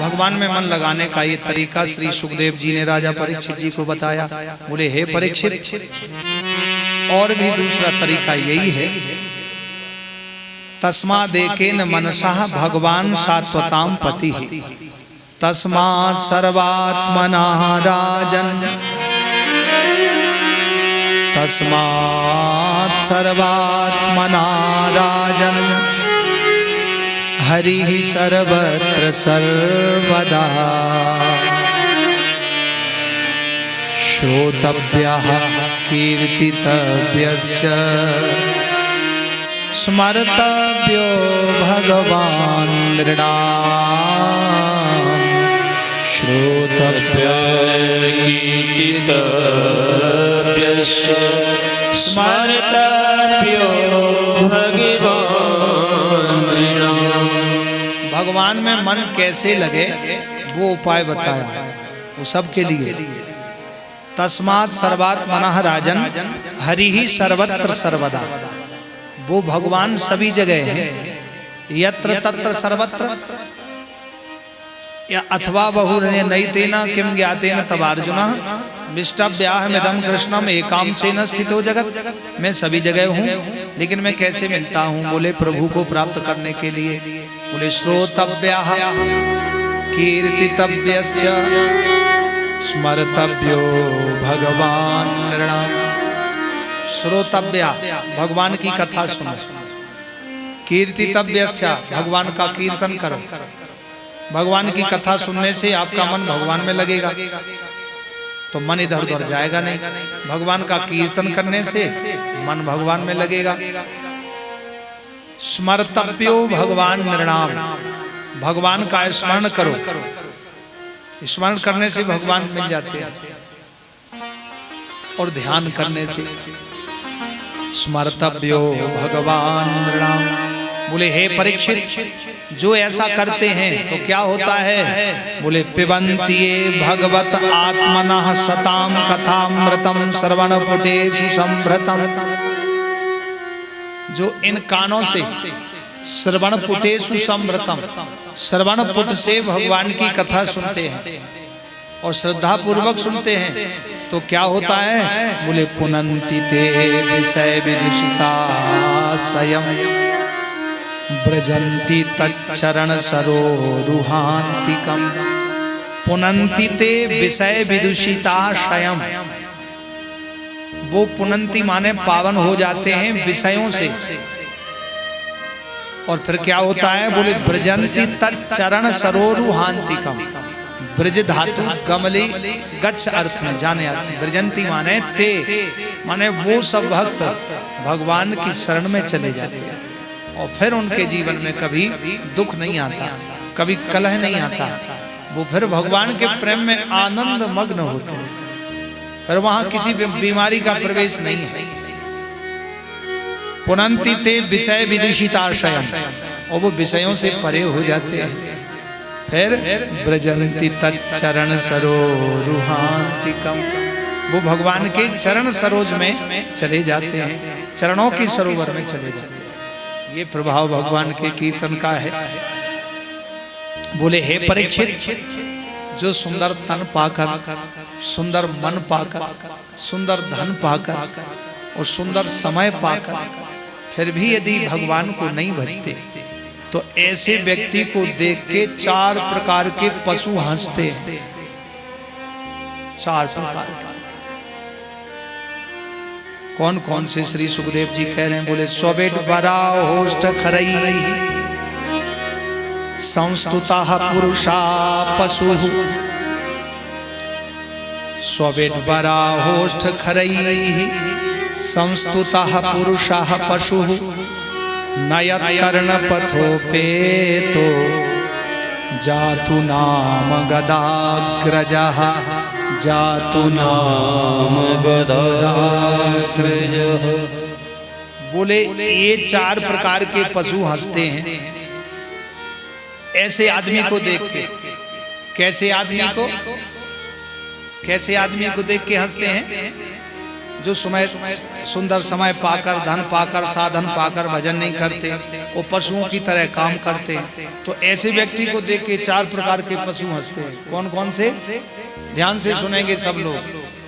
भगवान में मन लगाने का ये तरीका श्री सुखदेव जी ने राजा परीक्षित जी को बताया। बोले हे परीक्षित, और भी दूसरा तरीका यही है। तस्मादेकेन मनसः भगवान सात्वतां पति तस्मात् सर्वात्मना राजन् तस्मात् सर्वात्मना राजन् हरिः सर्वत्र सर्वदा श्रोतव्यः कीर्तितव्यश्च स्मर्तव्यो भगवान् नृणाम् श्रोतव्य कीर्तितव्यश्च स्मर्तव्यो भगवान् नृणाम्। भगवान में मन कैसे लगे वो उपाय बताया, वो सबके लिए। तस्मात् सर्वात्मनः राजन हरि ही सर्वत्र सर्वदा। वो भगवान सभी जगह है। यत्र तत्र सर्वत्र या अथवा बहुरण्य नैतेन किम ज्ञातेन तब अर्जुन विष्टव्याहमिदं कृष्णम एकांशेन स्थितो जगत। मैं सभी जगह हूँ, लेकिन मैं कैसे मिलता हूँ? बोले प्रभु को प्राप्त करने के लिए। बोले श्रोतव्यः कीर्तितव्यश्च स्मर्तव्यो भगवान् नृणाम्। श्रोतव्या भगवान की कथा सुनो, कीर्तितव्यश्च भगवान का कीर्तन करो। भगवान की कथा सुनने से आपका मन भगवान में लगेगा, तो मन इधर उधर जाएगा नहीं। भगवान का कीर्तन करने से मन भगवान में लगेगा। स्मर्तव्यो भगवान नृणाम, भगवान का स्मरण करो। स्मरण करने से भगवान मिल जाते हैं, और ध्यान करने से। स्मर्तव्यो भगवान नृणाम। बोले हे परीक्षित, जो ऐसा करते हैं तो क्या होता है? बोले पिबन्ति ये भगवत आत्मनः सताम कथामृतम श्रवणपुटेषु संभृतम्। जो इन कानों से श्रवणपुटेषु संभृतम्, श्रवणपुट से भगवान की कथा सुनते हैं और श्रद्धा पूर्वक सुनते हैं, तो क्या होता है? बोले पुनन्ति ते विषय विदुषिता स्वयं ब्रजन्ति तच्चरण सरोरुहान्तिकम्। पुनन्ति ते विषय विदुषिताशयम्। वो पुनन्ति माने पावन हो जाते हैं विषयों से। और फिर क्या होता है? बोले ब्रजन्ति तच्चरण सरोरुहान्तिकम्। ब्रज धातु गमली गच्छ अर्थ में, जाने अर्थ में। ब्रजंती माने ते, माने वो सब भक्त भगवान की शरण में चले जाते हैं, और फिर उनके जीवन में कभी दुख नहीं आता, कभी कलह नहीं आता। वो फिर भगवान के प्रेम में आनंद मग्न होते हैं। फिर वहां किसी बीमारी का प्रवेश नहीं है। पुनन्ति ते विषय विदुषिताशयम्। और वो विषयों से परे हो जाते हैं। फिर ब्रजंती तच्चरण सरोरुहांतिकम, वो भगवान के चरण सरोज में चले जाते हैं, चरणों के सरोवर में चले जाते हैं। ये प्रभाव भगवान के कीर्तन का है। बोले हे परीक्षित, जो सुंदर तन पाकर, सुंदर मन पाकर, सुंदर धन पाकर और सुंदर समय पाकर फिर भी यदि भगवान को नहीं भजते, तो ऐसे व्यक्ति को देख के 4 प्रकार के पशु हंसते हैं। 4 प्रकार के। कौन कौन से? श्री सुखदेव जी कह रहे हैं, बोले स्वबेट बरा होष्ट खरई संस्तुता पुरुषा पशु, स्वबेट बरा होष्ट खरई संस्तुता पुरुषा पशु, नयत कर्ण पथोपेतो जातु नाम गदाग्रजः, जातु नाम गदाग्रजः। बोले ये 4 प्रकार के पशु हंसते हैं ऐसे आदमी को देख के। कैसे आदमी को? कैसे आदमी को देख के हंसते हैं? जो सुंदर समय पाकर, धन पाकर, साधन पाकर भजन नहीं करते, वो पशुओं की तरह काम करते हैं। तो ऐसे व्यक्ति को देख के 4 प्रकार के पशु हंसते हैं। कौन कौन से? ध्यान से सुनेंगे सब लोग।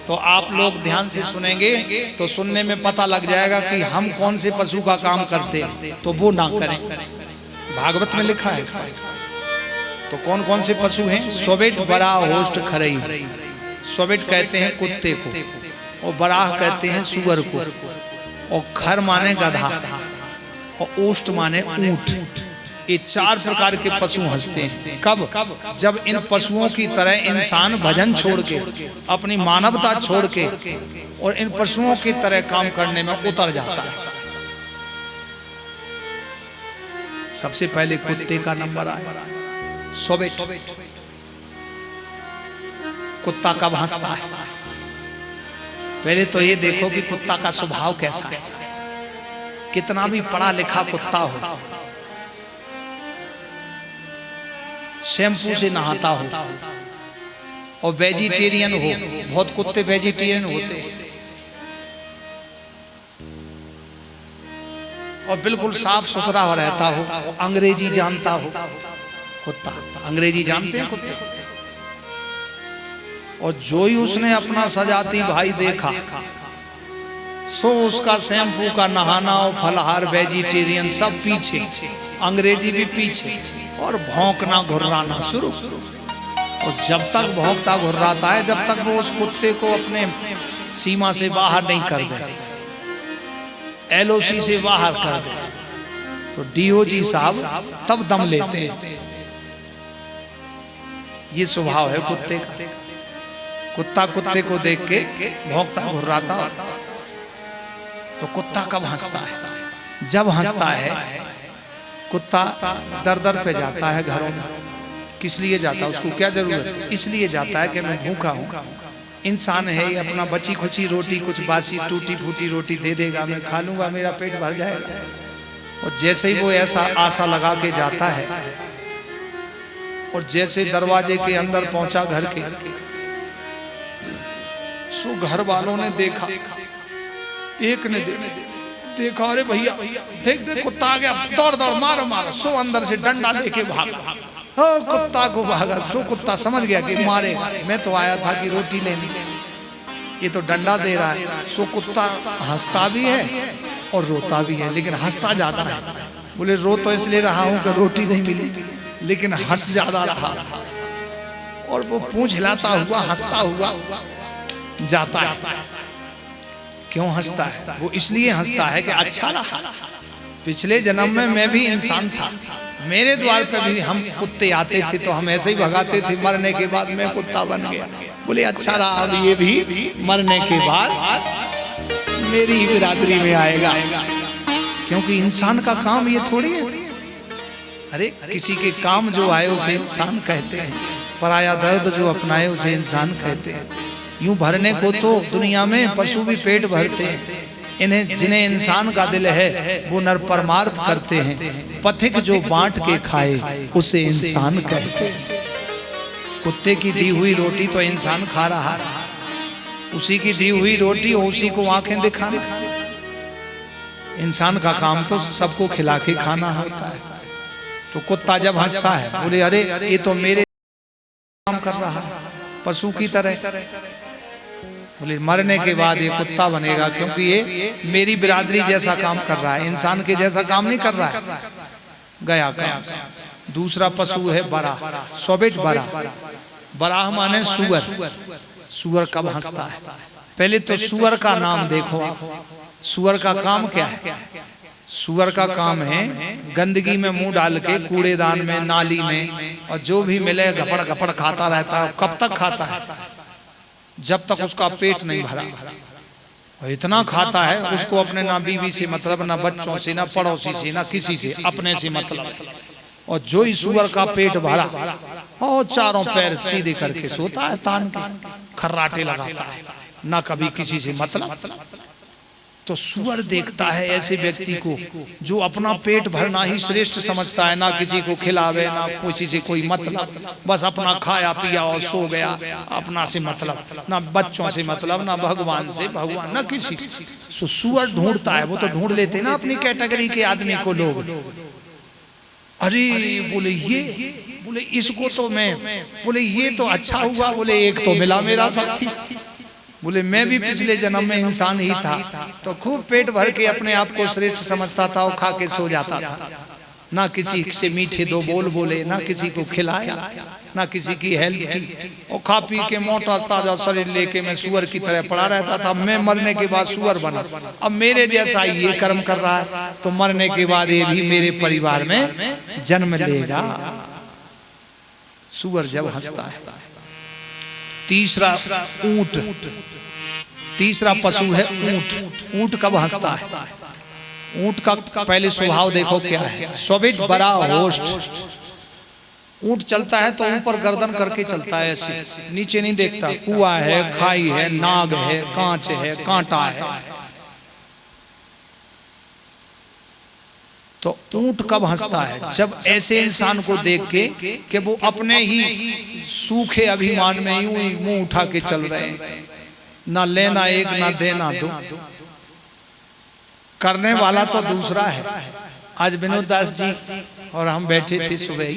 तो आप लोग ध्यान से सुनेंगे तो सुनने में पता लग जाएगा कि हम कौन से पशु का काम करते हैं, तो वो ना करें। भागवत में लिखा है स्पष्ट। तो कौन कौन से पशु हैं? स्वबेट बरा होष्ट खरई। स्वबेट कहते हैं कुत्ते को, और बराह कहते हैं सुअर को, और खर माने गधा, और ओष्ट माने ऊंट। ये 4 प्रकार के पशु हंसते हैं। कब? जब इन पशुओं की तरह इंसान भजन छोड़ के, अपनी मानवता छोड़ के और इन पशुओं की तरह काम करने में उतर जाता है। सबसे पहले कुत्ते का नंबर आया, स्वबेट। कुत्ता कब हंसता है? पहले तो ये देखो कि कुत्ता का स्वभाव कैसा है। कितना भी पढ़ा लिखा कुत्ता हो, शैम्पू से नहाता हो और वेजिटेरियन हो, बहुत कुत्ते वेजिटेरियन होते हैं, और बिल्कुल साफ सुथरा हो रहता हो, अंग्रेजी जानता हो कुत्ता। अंग्रेजी जानते हैं कुत्ते? और जो ही उसने अपना सजाती भाई देखा, सो उसका शैम्पू का नहाना और फलहार वेजिटेरियन सब पीछे, अंग्रेजी भी पीछे, और भौंकना घुर्राना शुरू। और जब तक भौंकता घुर्राता है, जब तक वो उस कुत्ते को अपने सीमा से बाहर नहीं कर दे, LOC से बाहर कर दे, तो DOG साहब तब दम लेते हैं। ये स्वभाव है कुत्ते का। कुत्ता कुत्ते को देख के भौंकता घुर्राता। तो कुत्ता कब हंसता है? जब हंसता है कुत्ता दर दर पे जाता है घरों में। किस लिए जाता है? उसको क्या जरूरत है? इसलिए जाता है कि मैं भूखा हूँ, इंसान है, ये अपना बची खुची रोटी, कुछ बासी टूटी फूटी रोटी दे देगा, मैं खा लूंगा, मेरा पेट भर जाएगा। और जैसे ही वो ऐसा आशा लगा के जाता है, और जैसे दरवाजे के अंदर पहुंचा घर के, सो घर वालों ने देखा, एक ने देखा, अरे भैया देख देख कुत्ता आ गया, दौड़ दौड़ मारो मारो। सो अंदर से डंडा लेके भागा, कुत्ता को भागा। सो कुत्ता समझ गया कि मारे, मैं तो आया था कि रोटी लेने, ये तो डंडा दे रहा है। सो कुत्ता हंसता भी है और रोता भी है, लेकिन हंसता ज्यादा है। बोले रो तो इसलिए रहा हूं कि रोटी नहीं मिली, लेकिन हंस ज्यादा रहा। और वो पूंछ हिलाता हुआ हंसता हुआ जाता है। क्यों हंसता है? वो इसलिए हंसता है कि अच्छा रहा, पिछले जन्म में मैं भी इंसान था, मेरे द्वार पे भी हम कुत्ते आते थे, तो हम ऐसे ही भगाते थे, मरने के बाद मैं कुत्ता बन गया। बोले अच्छा रहा, अब ये भी मरने के बाद मेरी ही बिरादरी में आएगा, क्योंकि इंसान का काम ये थोड़ी है। अरे किसी के काम जो आए उसे इंसान कहते हैं, पराया दर्द जो अपनाए उसे इंसान कहते हैं। यूं भरने को तो दुनिया में पशु भी पेट भरते हैं, इन्हें जिन्हें इंसान का दिल है वो नर परमार्थ करते हैं। पथिक जो बांट के खाए उसे इंसान कहते हैं। कुत्ते की दी हुई रोटी तो इंसान खा रहा है, उसी की दी हुई रोटी उसी को आंखें दिखाना। इंसान का काम तो सबको खिला के खाना होता है। तो कुत्ता जब हंसता है बोले अरे ये तो मेरे काम कर रहा है, पशु की तरह। बोले मरने के बाद ये कुत्ता बनेगा क्योंकि ये मेरी बिरादरी जैसा काम कर रहा है, इंसान के जैसा काम नहीं कर रहा है। गया काम से। दूसरा पशु है बरा, स्वबिट बरा। बराह माने सुअर। सुअर कब हंसता है? पहले तो सुअर का नाम देखो आप। सुअर का काम क्या है? सुअर का काम है गंदगी में मुंह डाल के कूड़ेदान में, नाली में, और जो भी मिले घपड़ घपड़ खाता रहता है। कब तक खाता है? जब तक उसका पेट नहीं भरा। और इतना खाता है उसको अपने ना बीवी से मतलब, ना बच्चों से, ना पड़ोसी से, ना किसी से, अपने से मतलब। और जो ही सुअर का पेट भरा और चारों पैर सीधे करके सोता है, तान के खर्राटे लगाता है, ना कभी किसी से मतलब। तो सुअर देखता है ऐसे व्यक्ति को जो अपना पेट भरना ही श्रेष्ठ समझता है, ना किसी को खिलावे, ना किसी से कोई मतलब, बस अपना खाया पिया और सो गया, अपना से मतलब, ना बच्चों से मतलब, ना भगवान से, भगवान ना किसी। सो सुअर ढूंढता है, वो तो ढूंढ लेते ना अपनी कैटेगरी के आदमी को लोग। अरे बोले ये, बोले इसको तो मैं, बोले ये तो अच्छा हुआ, बोले एक तो मिला मेरा साथी। बोले मैं भी पिछले जन्म में इंसान ही था, तो खूब पेट भर के अपने आप को श्रेष्ठ समझता था और खा के सो जाता था। ना किसी से मीठे दो बोल बोले, ना किसी को खिलाया, ना किसी की हेल्प की, और खा पी के मोटा ताजा शरीर लेके मैं सुअर की तरह पड़ा रहता था। मैं मरने के बाद सुअर बना, अब मेरे जैसा ये कर्म कर रहा है तो मरने के बाद ये भी मेरे परिवार में जन्म लेगा। सुअर जब हंसता है। तीसरा ऊंट, तीसरा पशु है ऊंट। ऊंट कब हंसता है? ऊंट का पहले स्वभाव देखो क्या है। स्वबिट बड़ा होस्ट। ऊंट चलता है तो ऊपर गर्दन करके चलता है, ऐसे नीचे नहीं देखता। कुआं है, खाई है, नाग है, कांच है, कांटा है। तो ऊंट कब हंसता है? जब ऐसे इंसान को देख के कि वो अपने ही सूखे अभिमान में यूं ही मुंह उठा के चल रहे हैं, ना लेना एक ना देना दो। करने वाला तो दूसरा है। आज विनोद दास जी और हम बैठे थे सुबह ही,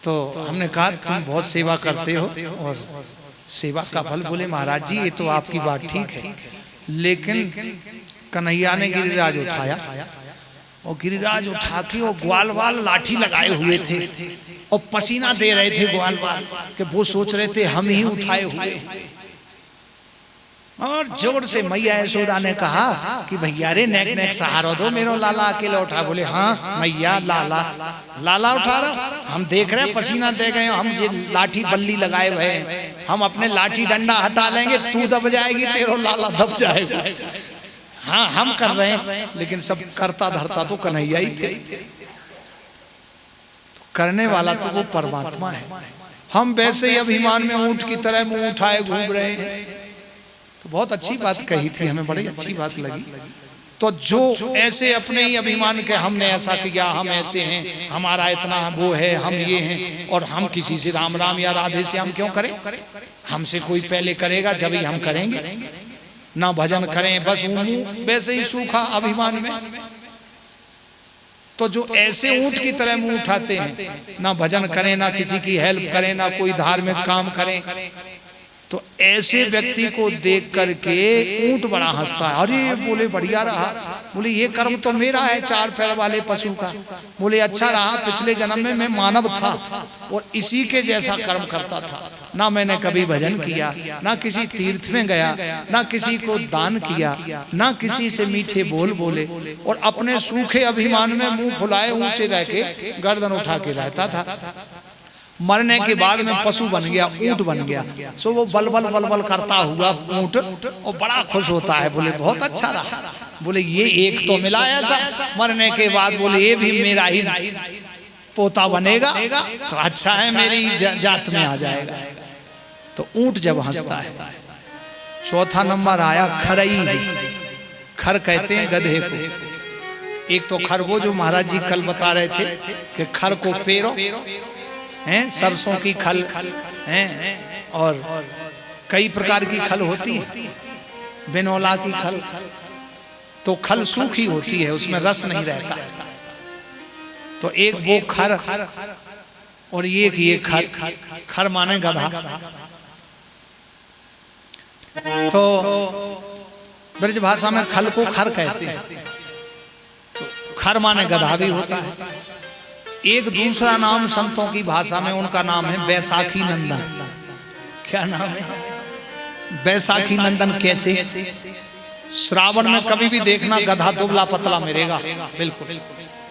तो हमने कहा तुम बहुत सेवा करते हो और सेवा का फल। बोले महाराज जी ये तो आपकी बात ठीक है, लेकिन कन्हैया ने गिरिराज उठाया, और गिरिराज उठा के वो ग्वाल वाल लाठी लगाए हुए थे और पसीना दे रहे थे ग्वाल वाल कि वो सोच रहे थे हम ही उठाए हुए। और जोर से मैया यशोदा ने कहा कि भैया रे नेक नेक सहारा दो, मेरो लाला अकेला उठा। बोले हाँ मैया, लाला लाला उठा रहा, हम देख रहे हैं पसीना दे गए, हम ये लाठी बल्ली लगाए हुए हैं, हम अपने लाठी डंडा हटा लेंगे, तू दब जाएगी, तेरो लाला दब जाएगा। हाँ हम कर रहे हैं, लेकिन सब करता धरता तो कन्हैया ही थे। तो करने वाला तो वो परमात्मा है। हम वैसे ही अभिमान में ऊंट की तरह मुंह उठाए घूम रहे हैं। तो बहुत अच्छी बात कही थी, हमें बड़ी अच्छी बात लगी। तो जो ऐसे अपने ही अभिमान के हमने ऐसा किया, हम ऐसे हैं, हमारा इतना वो है, हम ये हैं, और हम किसी से राम राम या राधे से हम क्यों करें? हमसे कोई पहले करेगा जब ही हम करेंगे। ना भजन करें, बस मुंह वैसे ही सूखा अभिमान में। तो जो ऐसे ऊंट की तरह मुंह उठाते हैं, ना भजन करें, ना किसी की हेल्प करें, ना कोई धार्मिक काम करें, तो ऐसे व्यक्ति को देख करके ऊंट बड़ा हंसता है। अरे बोले बढ़िया रहा, बोले ये कर्म तो मेरा है चार पैर वाले पशु का। बोले अच्छा रहा, पिछले जन्म में मैं मानव था और इसी के जैसा कर्म करता था। ना मैंने कभी भजन किया, ना किसी तीर्थ में गया, ना किसी को दान किया, ना किसी से मीठे बोल बोले, और अपने सूखे अभिमान में मुंह फुलाए ऊंचे रह के गर्दन उठा के रहता था। मरने के बाद में पशु बन गया, ऊंट बन गया। सो वो बल बल बल बल करता हुआ ऊंट, और बड़ा खुश होता है। बोले बहुत अच्छा रहा, बोले ये एक तो मिला ऐसा, मरने के बाद बोले ये भी मेरा ही पोता बनेगा, तो अच्छा है मेरी जात में आ जाएगा। तो ऊंट जब हंसता है। चौथा नंबर आया खरई। खर कहते हैं गधे को। एक तो खर वो जो महाराज जी कल बता रहे थे कि खर को पेरो हैं, सरसों की खल हैं, और कई प्रकार की खल होती है, बिनौला की खल। तो खल सूखी होती है, उसमें रस नहीं रहता। तो एक वो खर और एक ये खर। खर माने गधा। तो ब्रज भाषा में खल को खर कहते हैं। तो खर माने गधा भी होता है। एक दूसरा नाम संतों की भाषा में उनका नाम है बैसाखी नंदन। क्या नाम है? बैसाखी नंदन। कैसे? श्रावण में कभी भी देखना गधा दुबला पतला मिलेगा, बिल्कुल।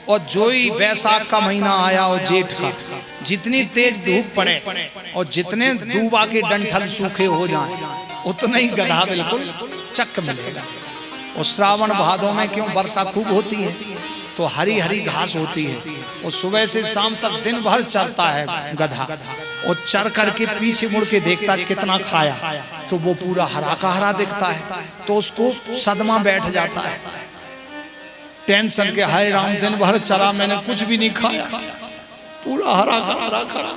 और जो ही बैसाख का महीना आया और जेठ का, जितनी तेज धूप पड़े और जितने दूबा के डंठल सूखे हो जाएं, उतना ही गधा बिल्कुल चक मिलेगा। और श्रावण भादों में क्यों वर्षा खूब होती है तो हरी हरी घास होती है, और सुबह से शाम तक दिन भर चरता है गधा। और चर करके पीछे मुड़ के देखता कितना खाया, तो वो पूरा हरा का हरा दिखता है। तो उसको सदमा बैठ जाता है, टेंशन के, हाय राम दिन भर चरा मैंने कुछ भी नहीं खाया, पूरा हरा का हरा खड़ा।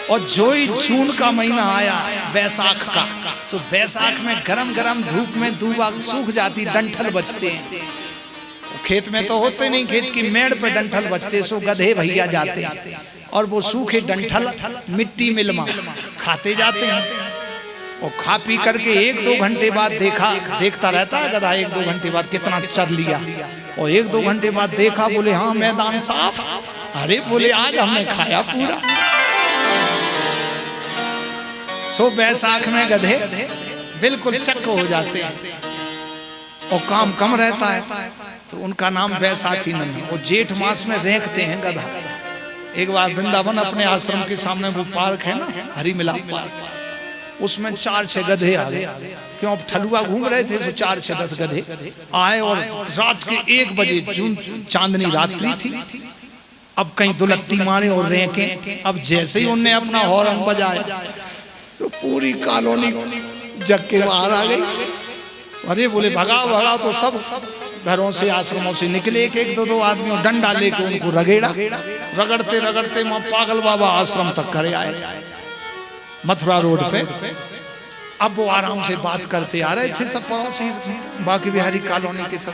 और जो ही जून का महीना आया बैसाख का, तो बैसाख में गरम गरम धूप में दूबा सूख जाती, डंठल बचते हैं। खेत में तो होते नहीं, खेत की मेड़ पे डंठल बचते, सो गधे भैया जाते हैं और वो सूखे डंठल मिट्टी मिलमा खाते जाते हैं। और खा पी करके 1-2 घंटे बाद देखता रहता है गधा, 1-2 घंटे बाद कितना चर लिया। और 1-2 घंटे बाद देखा, बोले हाँ मैदान साफ। अरे बोले आज हमने खाया पूरा। सो बैसाख में गधे बिल्कुल चक्क हो जाते हैं और काम कम रहता है, तो उनका नाम बैसाखी नंदन। और जेठ मास में रेंकते हैं गधा। एक बार वृंदावन अपने आश्रम के सामने वो पार्क है ना, हरी मिलाप पार्क, उसमें 4-6 गधे आ गए। क्यों? अब ठलुआ घूम रहे थे, तो 4-6-10 गधे आए। और रात के 1 बजे, जून चांदनी रात्रि थी, अब कहीं दुलत्ती मारे और रेंके। अब जैसे ही उनने अपना हॉर्न बजाया, तो पूरी कॉलोनी जग के बाहर आ गई। अरे बोले भगाओ भगाओ। तो सब घरों से आश्रमों से निकले, 1-2 आदमी और डंडा लेके उनको रगेड़ा। रगड़ते रगड़ते वहां पागल बाबा आश्रम तक करे आए, मथुरा रोड पे। अब वो आराम से बात करते आ रहे थे सब पड़ोसी, बाकी बिहारी कॉलोनी के सब।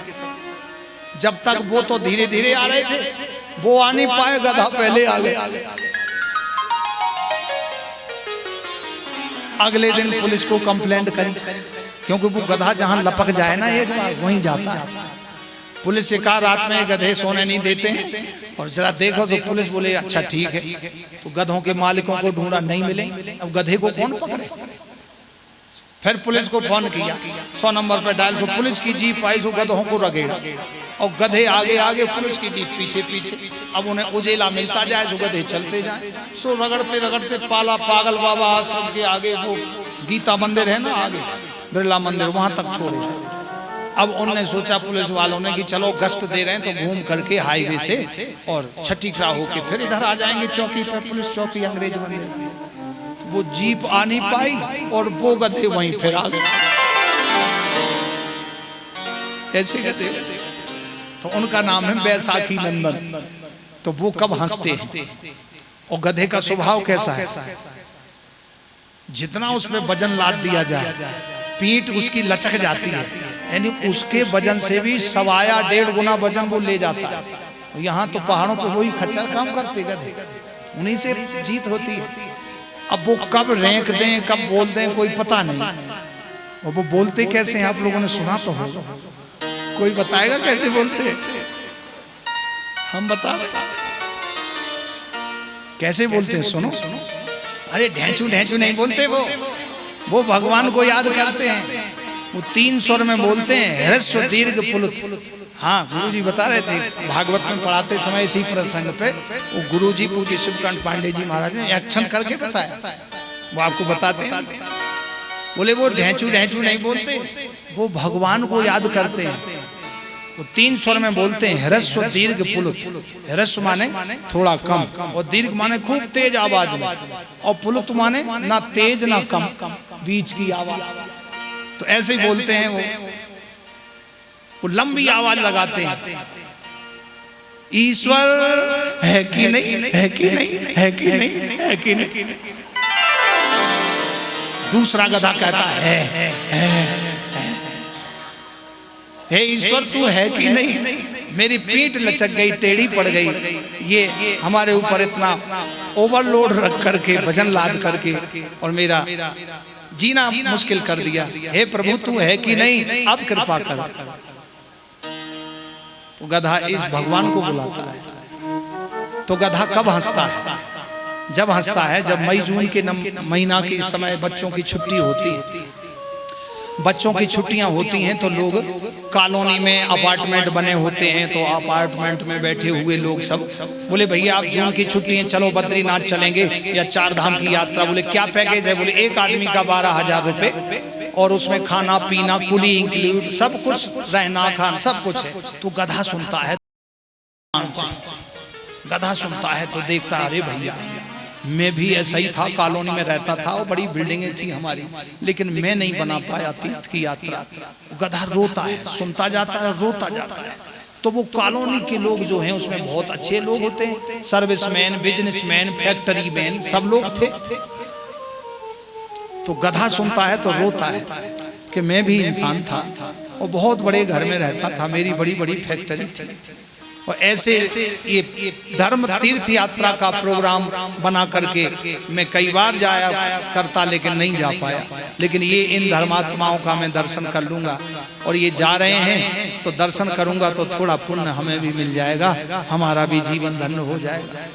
जब तक वो तो धीरे धीरे आ रहे थे, वो आ नहीं पाए, गधा पहले आ गए। अगले दिन पुलिस को कंप्लेंट करी, क्योंकि वो गधा जहां लपक जाए ना एक बार, वहीं जाता है। पुलिस से कहा रात में गधे सोने नहीं देते हैं, और जरा देखो। तो पुलिस बोले अच्छा ठीक है। तो गधों के मालिकों को ढूंढा, नहीं मिले। अब गधे को कौन पकड़े? फिर पुलिस को फोन किया, 100 नंबर पर डायल। सो पुलिस की जीप आई, सो गधों को रगेड़ा, और गधे आगे आगे, पुलिस की जीप पीछे पीछे। अब उन्हें उजेला मिलता जाए, सो गधे चलते जाए। सो रगड़ते रगड़ते पाला पागल बाबा आश्रम के आगे, वो गीता मंदिर है ना आगे, बिरला मंदिर, वहां तक छोड़े। अब उन्होंने सोचा पुलिस वालों ने कि चलो गश्त दे रहे हैं, तो घूम करके हाईवे से और छठीकरा होके फिर इधर आ जाएंगे चौकी पे, पुलिस चौकी अंग्रेज मंदिर। वो जीप आ नहीं पाई और वो गधे वहीं फिर आ गए। ऐसे गधे, तो उनका नाम है बैसाखी नंदन। तो वो कब हंसते हैं। और गधे का स्वभाव कैसा है, जितना उसमें वजन लाद दिया जाए, पीठ उसकी लचक जाती है, यानी उसके वजन से भी 1.25 गुना वजन वो ले जाता है। यहाँ तो पहाड़ों पे वही खच्चर काम करते गधे, उन्हीं से जीत होती है। अब वो कब रेंक दें, कब बोल दें, कोई पता नहीं। और वो बोलते कैसे हैं, आप लोगों ने सुना तो होगा, कोई बताएगा कैसे बोलते हैं? हम बता रहे कैसे बोलते हैं, सुनो। अरे ढेंचू ढेंचू नहीं बोलते, वो भगवान को याद करते हैं। वो 3 स्वर में बोलते हैं, ह्रस्व दीर्घ पुलुत। हाँ, गुरुजी बता रहे थे भागवत में पढ़ाते समय इसी प्रसंग पे, वो गुरुजी पूज्य शिवकांत पांडे जी महाराज ने एक्शन करके बताया, वो आपको बताते हैं। बोले वो ढेंचू ढेंचू नहीं बोलते, वो भगवान को याद करते हैं। वो 3 स्वर में बोलते हैं, ह्रस्व दीर्घ पुलुत। ह्रस्व माने थोड़ा कम, और दीर्घ माने खूब तेज आवाज में, और पुलुत माने ना तेज ना कम, बीच की आवाज। तो ऐसे ही बोलते हैं वो। वो लंबी आवाज लगाते हैं, ईश्वर है कि नहीं, है कि नहीं, है कि नहीं, है कि नहीं। दूसरा गधा कहता है हे ईश्वर तू है कि नहीं। मेरी पीठ लचक गई, टेढ़ी पड़ गई, ये हमारे ऊपर इतना ओवरलोड रख करके, वजन लाद करके और मेरा जीना मुश्किल कर दिया। हे प्रभु तू है कि नहीं, अब कृपा कर। तो गधा इस भगवान को बुलाता है। तो गधा कब हंसता है? जब हंसता है जब मई जून के महीना के समय बच्चों की छुट्टी होती है। बच्चों की छुट्टियां होती हैं तो लोग कॉलोनी में अपार्टमेंट बने होते हैं, तो अपार्टमेंट में बैठे हुए लोग सब बोले भैया आप जून की छुट्टी हैं, चलो बद्रीनाथ चलेंगे या 4 धाम की यात्रा। बोले क्या पैकेज है? बोले एक आदमी का 12,000 रुपये और उसमें खाना पीना कुली इंक्लूड, सब कुछ, रहना खाना सब कुछ है। तो गधा सुनता है, गधा सुनता है तो देखता अरे भैया मैं भी ऐसा ही था, कॉलोनी में रहता था और बड़ी बिल्डिंगें थी हमारी, लेकिन मैं नहीं बना पाया तीर्थ की यात्रा। गधा रोता है, सुनता जाता है, रोता जाता है। तो वो कॉलोनी के लोग जो हैं उसमें बहुत अच्छे लोग होते हैं, सर्विसमैन, बिजनेसमैन, फैक्ट्री मैन, सब लोग थे। तो गधा सुनता है तो रोता है कि मैं भी इंसान था और बहुत बड़े घर में रहता था, मेरी बड़ी बड़ी फैक्ट्री थी। और ऐसे ये धर्म तीर्थ यात्रा का प्रोग्राम बना करके मैं कई बार जाया करता लेकिन नहीं जा पाया। लेकिन ये इन धर्मात्माओं का मैं दर्शन कर लूँगा और ये जा रहे हैं तो दर्शन करूँगा तो थोड़ा पुण्य हमें भी मिल जाएगा, हमारा भी जीवन धन्य हो जाएगा।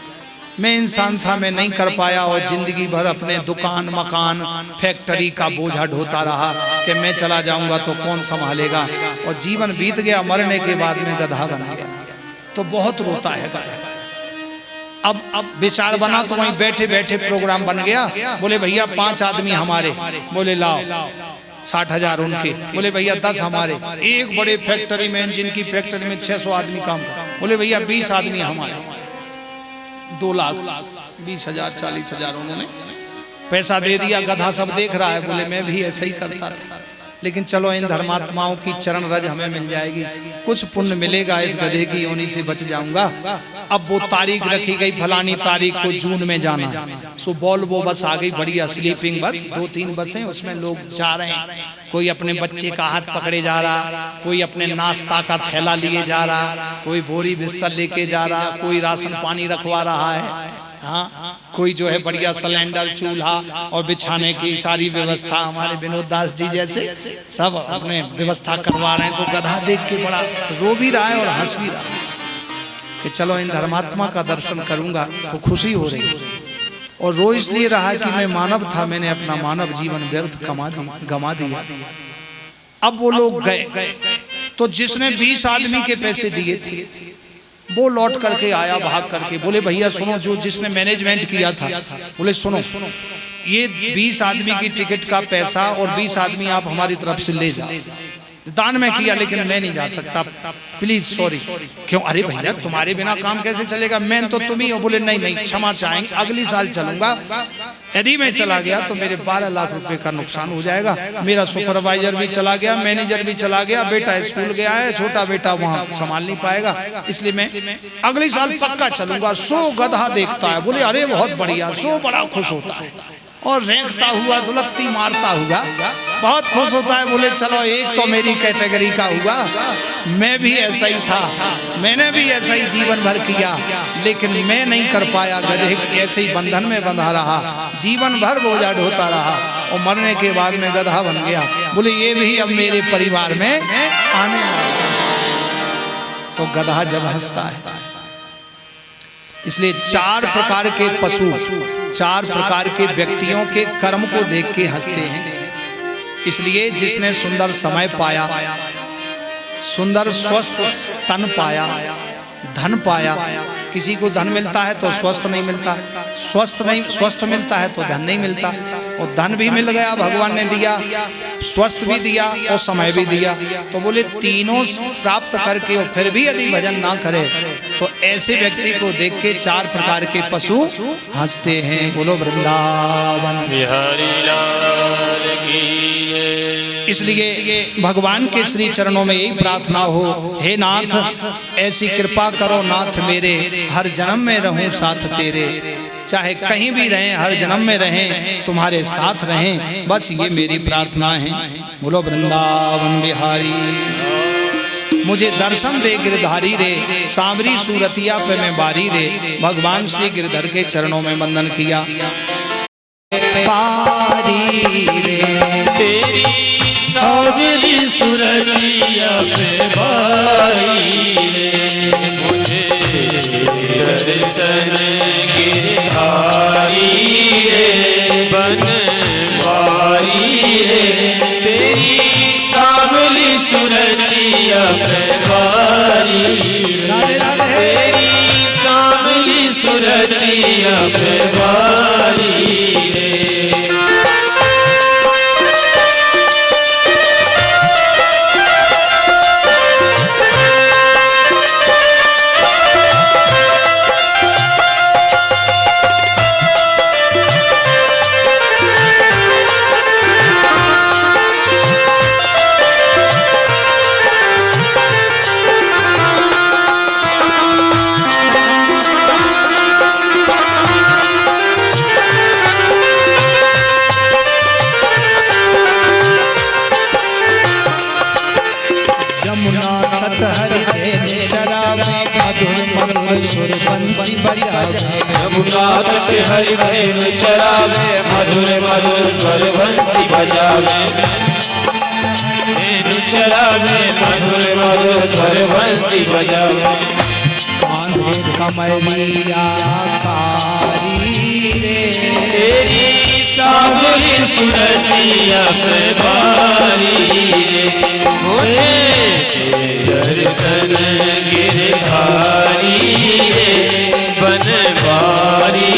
मैं इंसान था, मैं नहीं कर पाया और जिंदगी भर अपने दुकान मकान फैक्ट्री का बोझा ढोता रहा कि मैं चला जाऊँगा तो कौन संभालेगा। और जीवन बीत गया, मरने के बाद में गधा बन गया। तो बहुत रोता है गधा। अब विचार बना तो वहीं बैठे बैठे प्रोग्राम बन गया। बोले भैया 5 आदमी हमारे, बोले लाओ 60,000 उनके, बोले भैया 10 हमारे। एक बड़े फैक्ट्री में जिनकी फैक्ट्री में 600 आदमी काम कर, बोले भैया 20 आदमी हमारे। 2,20,000 40,000 उन्होंने पैसा दे दिया। गधा सब देख रहा है, बोले मैं भी ऐसा ही करता था, लेकिन चलो इन धर्मात्माओं की चरण रज हमें मिल जाएगी, कुछ पुण्य मिलेगा, इस गधे की योनि से बच जाऊंगा। अब वो तारीख रखी गई, फलानी तारीख को जून में जाना। सो वो बस आ गई, बढ़िया स्लीपिंग बस, 2-3 बसें, उसमें लोग जा रहे हैं। कोई अपने बच्चे का हाथ पकड़े जा रहा, कोई अपने नाश्ता का थैला लिए जा रहा, कोई बोरी बिस्तर लेके जा रहा, कोई राशन पानी रखवा रहा है, हाँ, कोई जो है बढ़िया सिलेंडर चूल्हा और बिछाने की सारी व्यवस्था, हमारे विनोद दास जी जैसे सब अपने व्यवस्था करवा रहे हैं। तो गधा देख के बड़ा रो भी रहा है और हंस भी रहा है कि चलो इन धर्मात्मा का दर्शन करूंगा तो खुशी हो रही है। और रो इसलिए रहा कि मैं मानव था, मैंने अपना मानव जीवन व्यर्थ गमा दिया। अब वो लोग गए तो जिसने 20 आदमी के पैसे दिए थे वो लौट करके आया भाग करके। बोले भैया सुनो, जो जिसने मैनेजमेंट किया था, बोले सुनो ये 20 आदमी की टिकट का पैसा और 20 आदमी आप हमारी तरफ से ले जाओ। दान में किया लेकिन मैं नहीं जा सकता, प्लीज सॉरी। क्यों? अरे भैया तुम्हारे बिना काम कैसे चलेगा, मैं तो तुम ही हो। बोले नहीं नहीं क्षमा चाहेंगे, अगली साल चलूंगा। यदि मैं चला गया तो मेरे 12 लाख रुपए का नुकसान हो जाएगा। मेरा सुपरवाइजर भी चला गया, मैनेजर भी चला गया, बेटा स्कूल गया है, छोटा बेटा वहाँ संभाल नहीं पाएगा, इसलिए मैं अगली साल पक्का चलूंगा। सो गधा देखता है, बोले अरे बहुत बढ़िया। सो बड़ा खुश होता है और रेंकता हुआ दुलत्ती मारता हुआ बहुत खुश होता है। बोले चलो एक तो मेरी कैटेगरी का हुआ, मैं भी ऐसा ही था, मैंने भी ऐसा ही जीवन भर किया, लेकिन मैं नहीं कर पाया। गधे ऐसे ही बंधन में बंधा रहा, जीवन भर बोझा ढोता रहा और मरने के बाद में गधा बन गया। बोले ये भी अब मेरे परिवार में आने वाला। तो गधा जब हंसता है, इसलिए 4 प्रकार के पशु, 4 प्रकार के व्यक्तियों के कर्म को देख के हंसते हैं। इसलिए जिसने सुंदर समय पाया, सुंदर स्वस्थ तन पाया, धन पाया। किसी को धन मिलता है तो स्वस्थ नहीं मिलता, स्वस्थ मिलता है तो धन नहीं मिलता। और धन भी मिल गया, भगवान ने दिया, स्वस्थ भी दिया और समय भी दिया। तो बोले तीनों प्राप्त करके और फिर भी यदि भजन ना करे तो ऐसे व्यक्ति को देख के 4 प्रकार के पशु हंसते हैं। बोलो वृंदावन बिहारी लाल की। इसलिए भगवान के श्री चरणों में यही प्रार्थना हो, हे नाथ ऐसी कृपा करो नाथ मेरे, हर जन्म में रहूं साथ तेरे, चाहे कहीं भी रहें हर जन्म में रहें तुम्हारे साथ रहें, बस ये मेरी प्रार्थना है। बोलो वृंदावन बिहारी। मुझे दर्शन दे गिरधारी रे, सांवरी सूरतिया पे मैं बारी रे। भगवान श्री गिरधर के चरणों में वंदन किया। बारी रे तेरी सांवरी सूरतिया पे बारी रे, मुझे दर्शन गिरधारी रे बनवारी रे। तेरी सांवरी सूरतिया पे बारी रे, तेरी सांवरी सूरतिया पे बारी रे। सुर बंसी बजावे, यमुना तट हरि भेल चरावे, मधुर मधुर स्वर बंसी बजावे। भेल चरावे मधुर मधुर स्वर बंसी बजावे। कान्हे कमरिया कारी रे, तेरी सांवरी सूरतिया पे बारी रे, मुझे दर्शन गिरधारी रे बनवारी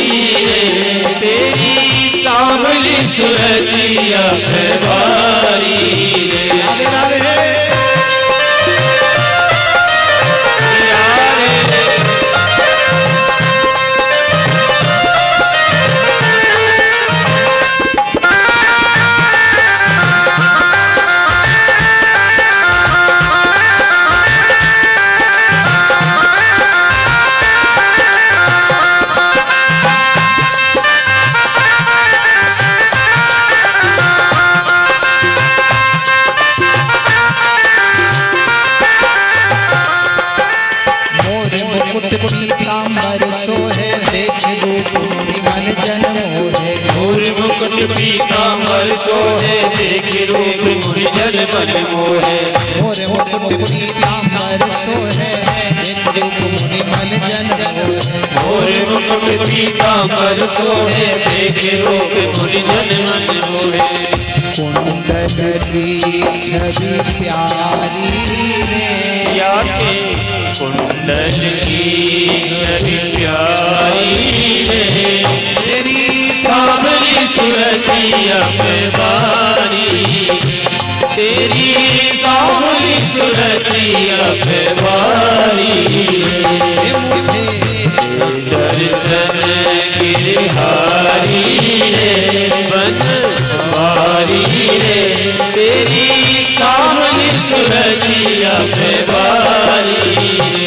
रे। तेरी सांवरी सूरतिया पे बारी रे। पीताम्बर सोहे, देख रूप निमन जन मोहे। मोर मुकुट पीताम्बर सोहे, देख रूप मुनि जन मन मोहे। मोर मुकुट पीताम्बर सोहे, देख रूप मुनि मन जन मोहे। मोर मुकुट पीताम्बर सोहे, देख रूप मुनि जन मन मोहे। कुंडली छवि प्यारी रे, या के कुंडल की छवि प्यारी रे। तेरी सांवरी सूरतिया पे बारी, तेरी सांवरी सूरतिया पे बारी रे। मुझे दर्शन गिरधारी रे बनवारी रे। तेरी सांवरी सूरतिया पे बारी रे।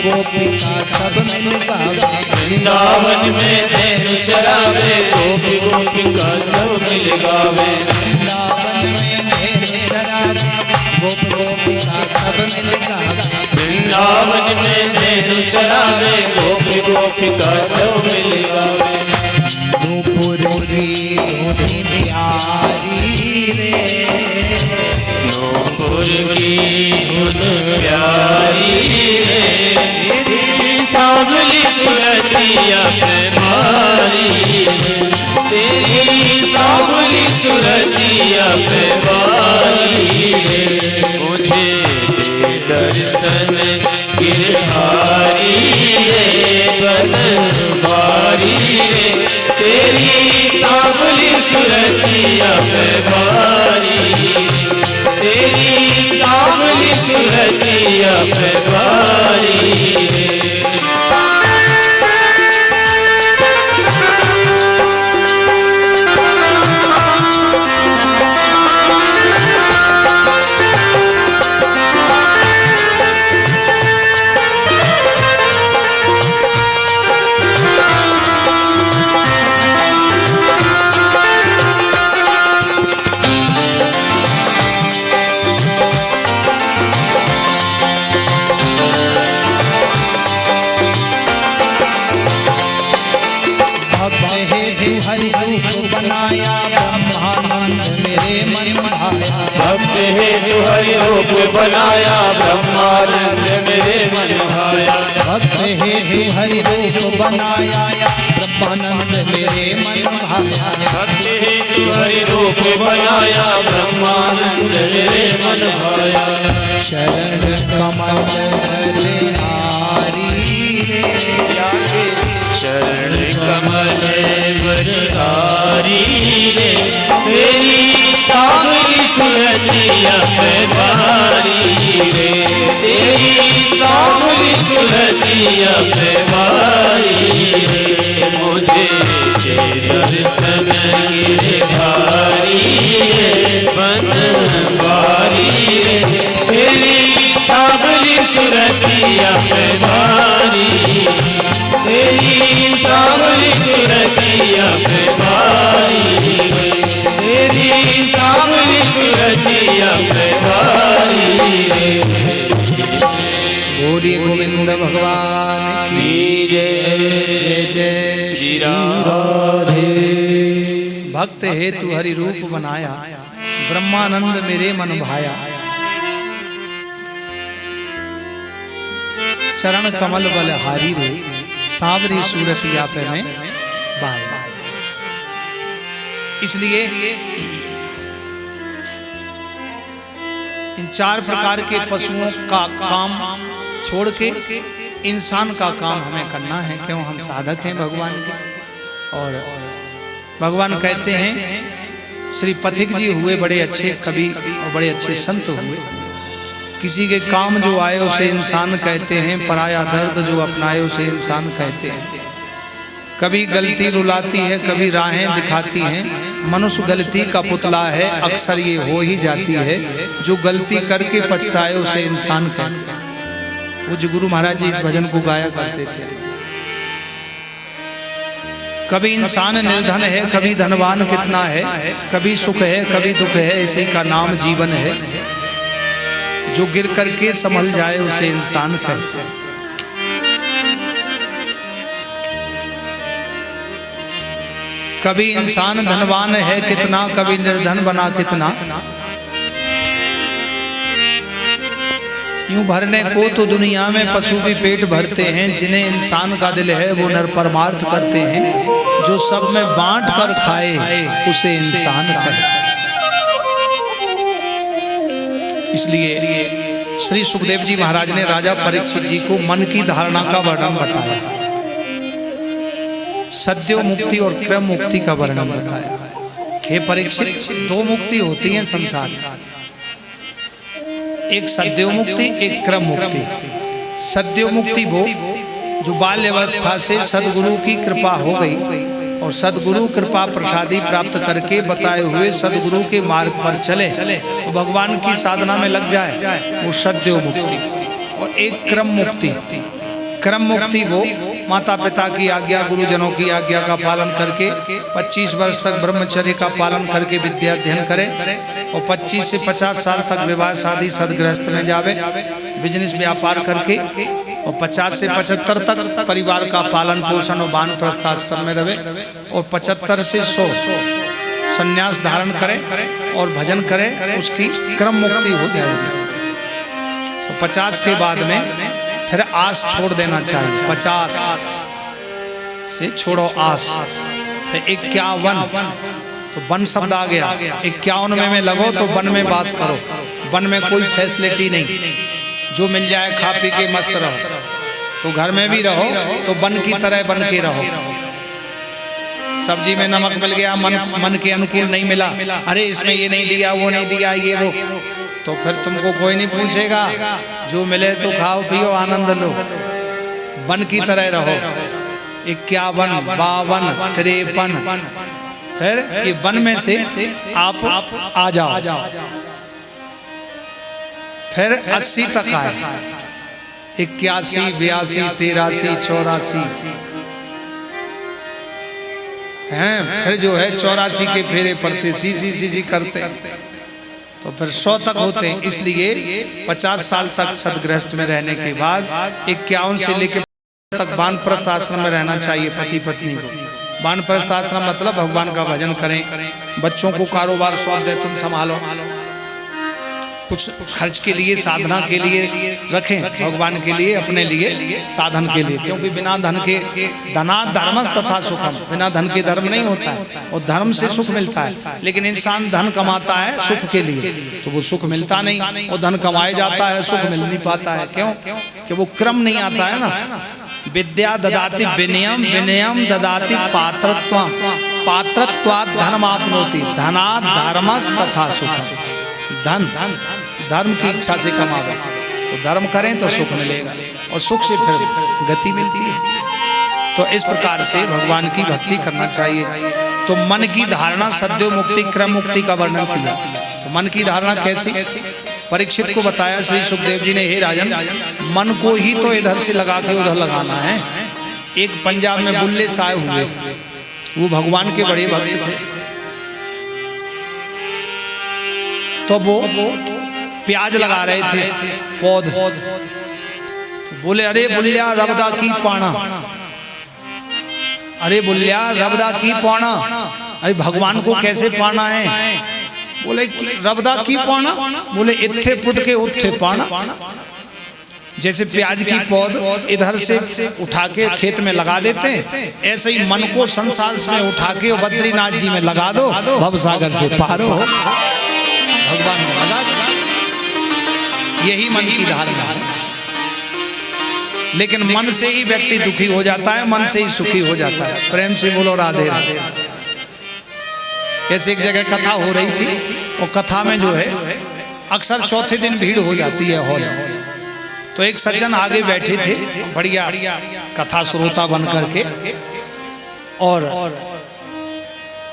गोपिका सब मिल गावे, वृंदावन में नैन चरावे, गोपी गोपिका सब मिल गावे। वृंदावन में नैन चरावे, गोप गोपिका सब मिल गावे। वृंदावन में नैन चरावे, गोपी गोपिका सब मिल गावे। नूपुर की धुनी प्यारी सांवली सुरतिया पे भारी तेरी सांवली सुरतिया पे भारी मुझे दे दर्शन गिरधारी रे बनवारी रे तेरी सांवली सुरतिया पे भारी तेरी सांवली सुरतिया पे भारी बनाया ब्रह्मानंद मेरे मन भाया भक्त है जो हरि रूप बनाया ब्रह्मानंद मेरे मन भाया भक्त है जो हरि रूप बनाया ब्रह्मानंद मेरे मन भाया भक्त है जो हरि रूप बनाया ब्रह्मानंद मेरे मन भाया शरण कमल बलिहारी शरण कमल बलिहारी रे तेरी सांवली सुरतिया पे भारी रे तेरी सांवली सुरतिया पे भारी रे मुझे दे दर्शन गिरधारी रे बनवारी रे तेरी सांवली सुरतिया पे भारी तेरी सांवली सुरतिया पे भारी तेरी सांवली सुरतिया पे भारी बोलिए गोविंद भगवान की जय जय जय श्री राधे भक्त हेतु हरि रूप बनाया ब्रह्मानंद मेरे मन भाया चरण कमल बलिहारी रे सांवरी सूरतिया पे में भाया। इसलिए इन चार प्रकार के पशुओं का काम छोड़ के इंसान का काम हमें करना है, क्यों हम साधक हैं भगवान के। और भगवान कहते हैं श्री पथिक जी हुए बड़े अच्छे कवि और बड़े अच्छे संत हुए। किसी के काम जो आए उसे इंसान कहते हैं, पराया दर्द जो अपनाए उसे इंसान कहते हैं। कभी गलती रुलाती है, कभी राहें दिखाती हैं। मनुष्य गलती का पुतला है, अक्सर ये हो ही जाती है। जो गलती करके पछताए उसे इंसान कहते हैं। पूज्य गुरु महाराज जी इस भजन को गाया करते थे। कभी इंसान निर्धन है, कभी धनवान कितना है, कभी सुख है कभी दुख है, इसी का नाम जीवन है। जो गिर करके संभल जाए उसे इंसान कहते हैं। कभी इंसान धनवान है कितना, कभी निर्धन बना कितना। यूं भरने को तो दुनिया में पशु भी पेट भरते हैं। जिन्हें इंसान का दिल है वो नर परमार्थ करते हैं। जो सब में बांट कर खाए उसे इंसान कहते हैं। इसलिए श्री सुखदेव जी महाराज ने राजा परीक्षित जी को मन की धारणा का वर्णन बताया, सद्यो मुक्ति और क्रम मुक्ति का वर्णन बताया। हे परीक्षित, दो मुक्ति होती है संसार में, एक सद्यो मुक्ति, एक क्रम मुक्ति। सद्यो मुक्ति वो जो बाल्यावस्था से सदगुरु की कृपा हो गई और सदगुरु कृपा प्रसादी प्राप्त करके बताए हुए सदगुरु के मार्ग पर चले तो भगवान की साधना में लग जाए, वो सद्यो मुक्ति। और एक क्रम मुक्ति, क्रम मुक्ति वो माता पिता की आज्ञा, गुरुजनों की आज्ञा का पालन करके 25 वर्ष तक ब्रह्मचर्य का पालन करके विद्या अध्ययन करे और 25 से 50 साल तक विवाह शादी सदगृहस्थ में जावे, बिजनेस व्यापार करके और 50 से 75 तक परिवार का पालन पोषण और वानप्रस्थ आश्रम में रहे और 75 से 100 संन्यास धारण करे और भजन करे, उसकी क्रम मुक्ति हो जाएगी। तो 50 के बाद में फिर आस छोड़ देना चाहिए। 50 से छोड़ो आस। फिर 51, तो वन शब्द आ गया। 51 में लगो तो वन में वास करो। वन में कोई फैसिलिटी नहीं, जो मिल जाए खा पी के मस्त रहो। तो घर में भी रहो तो वन की तरह बन के रहो। सब्जी में नमक मिल गया, मन के अनुकूल नहीं मिला, अरे इसमें ये नहीं दिया, वो नहीं दिया, ये वो, तो फिर तुमको कोई नहीं पूछेगा। जो मिले तो खाओ पियो आनंद लो, वन की तरह रहो। 51, 52, 53, फिर ये वन में से आप आ जाओ। फिर 80 तक आए। 81, 82, 83, 84 हैं। फिर जो है 84 के फेरे पड़ते, सी करते, तो फिर 100 तक होते। इसलिए 50 साल तक सदगृहस्थ में रहने के बाद 51 से लेकर तक वानप्रस्थ आश्रम में रहना चाहिए पति पत्नी को। वानप्रस्थ आश्रम मतलब भगवान का भजन करें, बच्चों को कारोबार सौंप दे, तुम संभालो, कुछ खर्च के लिए साधना के लिए रखें, भगवान के लिए, अपने लिए, साधन के लिए। क्योंकि बिना धन के धना धर्मस तथा सुखम, बिना धन के धर्म नहीं होता है, और धर्म से सुख मिलता है। लेकिन इंसान धन कमाता है सुख के लिए, तो वो सुख मिलता नहीं। और धन कमाया जाता है, सुख मिल नहीं पाता है। क्यों? कि वो क्रम नहीं आता है ना। विद्या ददाति विनयम, विनयम ददाति पात्रत्वम, पात्रत्वात् धनमाप्नोति, धनात् धर्मस् तथा सुखम। धन धर्म की इच्छा से कमावे, तो धर्म करें तो सुख मिलेगा, और सुख से फिर गति मिलती है। तो इस प्रकार से भगवान की भक्ति करना चाहिए। तो मन की धारणा सद्यो मुक्ति क्रम मुक्ति का वर्णन किया। तो मन की धारणा कैसी? परीक्षित को बताया श्री सुखदेव जी ने, हे राजन, मन को ही तो इधर से लगा के उधर लगाना है। एक पंजाब में बुल्ले साहब हुए, वो भगवान के बड़े भक्त थे। तो वो प्याज लगा रहे थे पौध, तो बोले, अरे बुल्लिया रबदा की पाना, अरे बुल्लिया रबदा की पाना, अरे भगवान को कैसे पाना है? बोले रबदा की पाना, बोले इत्थे पुट के उत्थे पाना। जैसे प्याज की पौध इधर से उठा के खेत में लगा देते हैं, ऐसे ही मन को संसार में उठा के बद्रीनाथ जी में लगा दो, भवसागर से पार हो, भगवान में लगा दो। यही मन की धारणा है। लेकिन मन से ही व्यक्ति दुखी हो जाता है, मन से ही सुखी हो जाता है। प्रेम से बोलो राधे राधे। ऐसे एक जगह कथा हो रही थी, और कथा में जो है अक्सर चौथे दिन भीड़ हो जाती है हॉल। तो एक सज्जन आगे बैठे थे, बढ़िया कथा श्रोता बन करके, और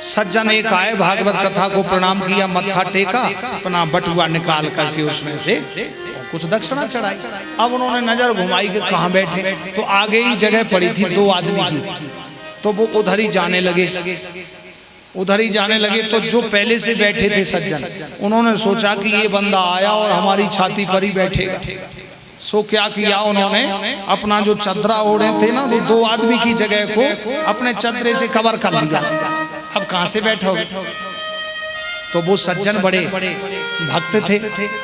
सज्जन एक आए, भागवत कथा को प्रणाम किया, मत्था टेका, अपना बटुआ निकाल करके उसमें से कुछ दक्षिणा चढ़ाई। अब उन्होंने नजर घुमाई कि कहाँ बैठे, तो आगे ही जगह पड़ी थी 2 आदमी की। तो वो उधर ही जाने लगे, उधर ही जाने लगे। तो जो पहले से बैठे थे सज्जन, उन्होंने सोचा कि ये बंदा आया और हमारी छाती पर ही बैठेगा। सो क्या किया उन्होंने, अपना जो चदरा ओढ़े थे ना, तो 2 आदमी की जगह को अपने चदरे से कवर कर लिया। अब कहाँ से बैठोगे? तो वो सज्जन बड़े भक्त थे,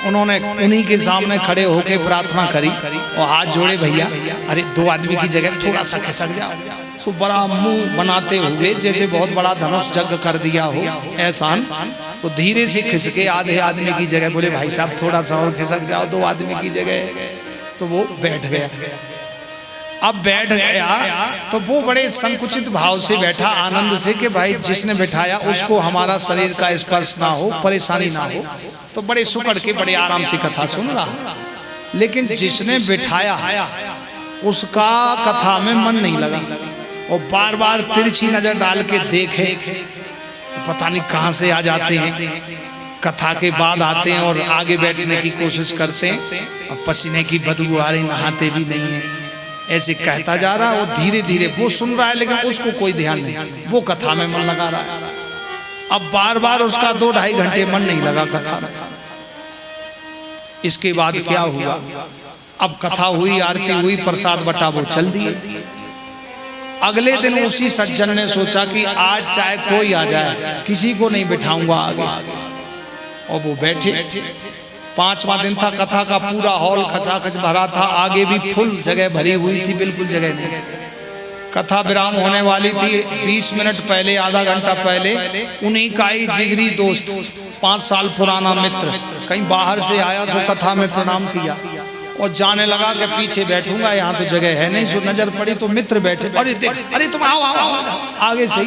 उन्होंने उन्हीं के सामने खड़े होके प्रार्थना करी और हाथ जोड़े, भैया अरे 2 आदमी की जगह थोड़ा सा खिसक जाओ। तो बड़ा मुंह बनाते हुए जैसे बहुत बड़ा धनुष यज्ञ कर दिया हो एहसान, तो धीरे से खिसके आधे आदमी की जगह बोले, भाई साहब थोड़ा सा और खिसक जाओ 2 आदमी की जगह। तो वो बैठ गया। अब बैठ गया तो वो बड़े संकुचित भाव से बैठा, आनंद से, कि भाई जिसने बैठाया उसको हमारा शरीर का स्पर्श ना हो, परेशानी ना हो। तो बड़े सुकड़ के बड़े आराम से कथा सुन रहा। लेकिन जिसने बैठाया उसका कथा में मन नहीं लगा, और बार बार तिरछी नजर डाल के देखे, पता नहीं कहाँ से आ जाते हैं, कथा के बाद आते हैं और आगे बैठने की कोशिश करते हैं, और पसीने की बदबू आ रही, नहाते भी नहीं है। ऐसे कहता जा रहा, वो धीरे धीरे वो सुन रहा है, लेकिन उसको कोई ध्यान नहीं, वो कथा में मन लगा रहा है। अब बार बार उसका 2-2.5 घंटे मन नहीं लगा कथा में। इसके बाद क्या हुआ, अब कथा हुई, आरती हुई, प्रसाद बटा, वो चल दिए। अगले दिन उसी सज्जन ने सोचा कि आज चाहे कोई आ जाए, किसी को नहीं बिठाऊंगा आगे। और वो बैठे, 5वां दिन था, कथा का पूरा हॉल खचाखच भरा था, आगे भी फुल जगह भरी हुई थी, बिल्कुल जगह नहीं थी। कथा विराम होने वाली थी, 20 मिनट पहले, आधा घंटा पहले उन्हीं का ही जिगरी दोस्त, 5 साल पुराना मित्र कहीं बाहर से आया, सो कथा में प्रणाम किया और जाने लगा कि पीछे बैठूंगा, यहाँ तो जगह है नहीं। सो नजर पड़ी तो मित्र बैठे, अरे देख, अरे तुम आओ आओ आओ आगे से।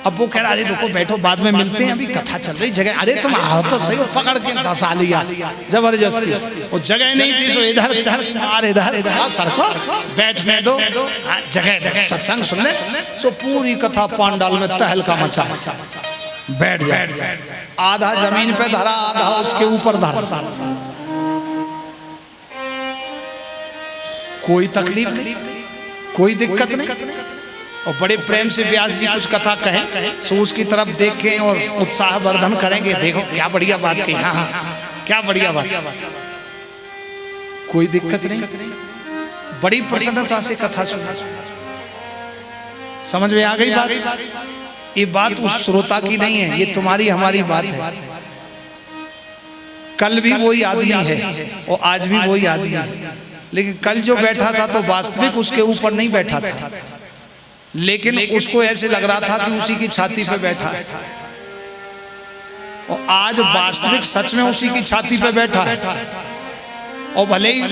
अब वो कह रहा अरे रुको बैठो, बाद में मिलते हैं, अभी कथा चल रही, जगह, अरे तुम आओ तो सही। पकड़ के धसा लिया जबरदस्ती, वो जगह नहीं थी, सो इधर इधर सरको बैठने दो, जगह सत्संग सुन ले। सो पूरी कथा पांडाल में तहलका मचा, बैठ जाए, आधा जमीन पे धरा, आधा उसके ऊपर धरा, कोई तकलीफ नहीं, कोई दिक्कत नहीं। और बड़े प्रेम से व्यास जी कुछ कथा कहें, सो उसकी तरफ देखें और उत्साह वर्धन करेंगे, देखो क्या बढ़िया बात कही, हाँ हाँ क्या बढ़िया बात, कोई दिक्कत नहीं, बड़ी प्रसन्नता से कथा सुना। समझ में आ गई बात? ये बात उस श्रोता की नहीं है, ये तुम्हारी हमारी बात है। कल भी वही आदमी है और आज भी वही आदमी है, लेकिन कल जो बैठा था तो वास्तविक उसके ऊपर नहीं बैठा था, लेकिन उसको ऐसे लग रहा था कि उसी की छाती पे बैठा है, और आज वास्तविक सच में उसी की छाती पे बैठा है। और भले ही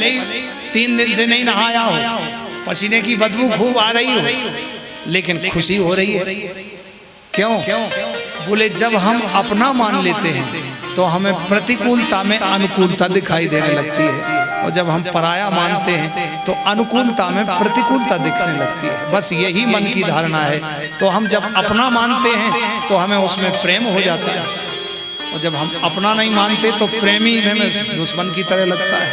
3 दिन से नहीं नहाया हो, पसीने की बदबू खूब आ रही हो, लेकिन खुशी हो रही है। क्यों? बोले जब हम अपना मान लेते हैं तो हमें प्रतिकूलता में अनुकूलता दिखाई देने लगती है, और जब हम पराया मानते हैं तो अनुकूलता में प्रतिकूलता दिखने लगती है। बस यही मन की धारणा है। तो हम जब अपना मानते हैं तो हमें उसमें प्रेम हो जाता है, और जब हम अपना नहीं मानते तो प्रेमी हमें दुश्मन की तरह लगता है।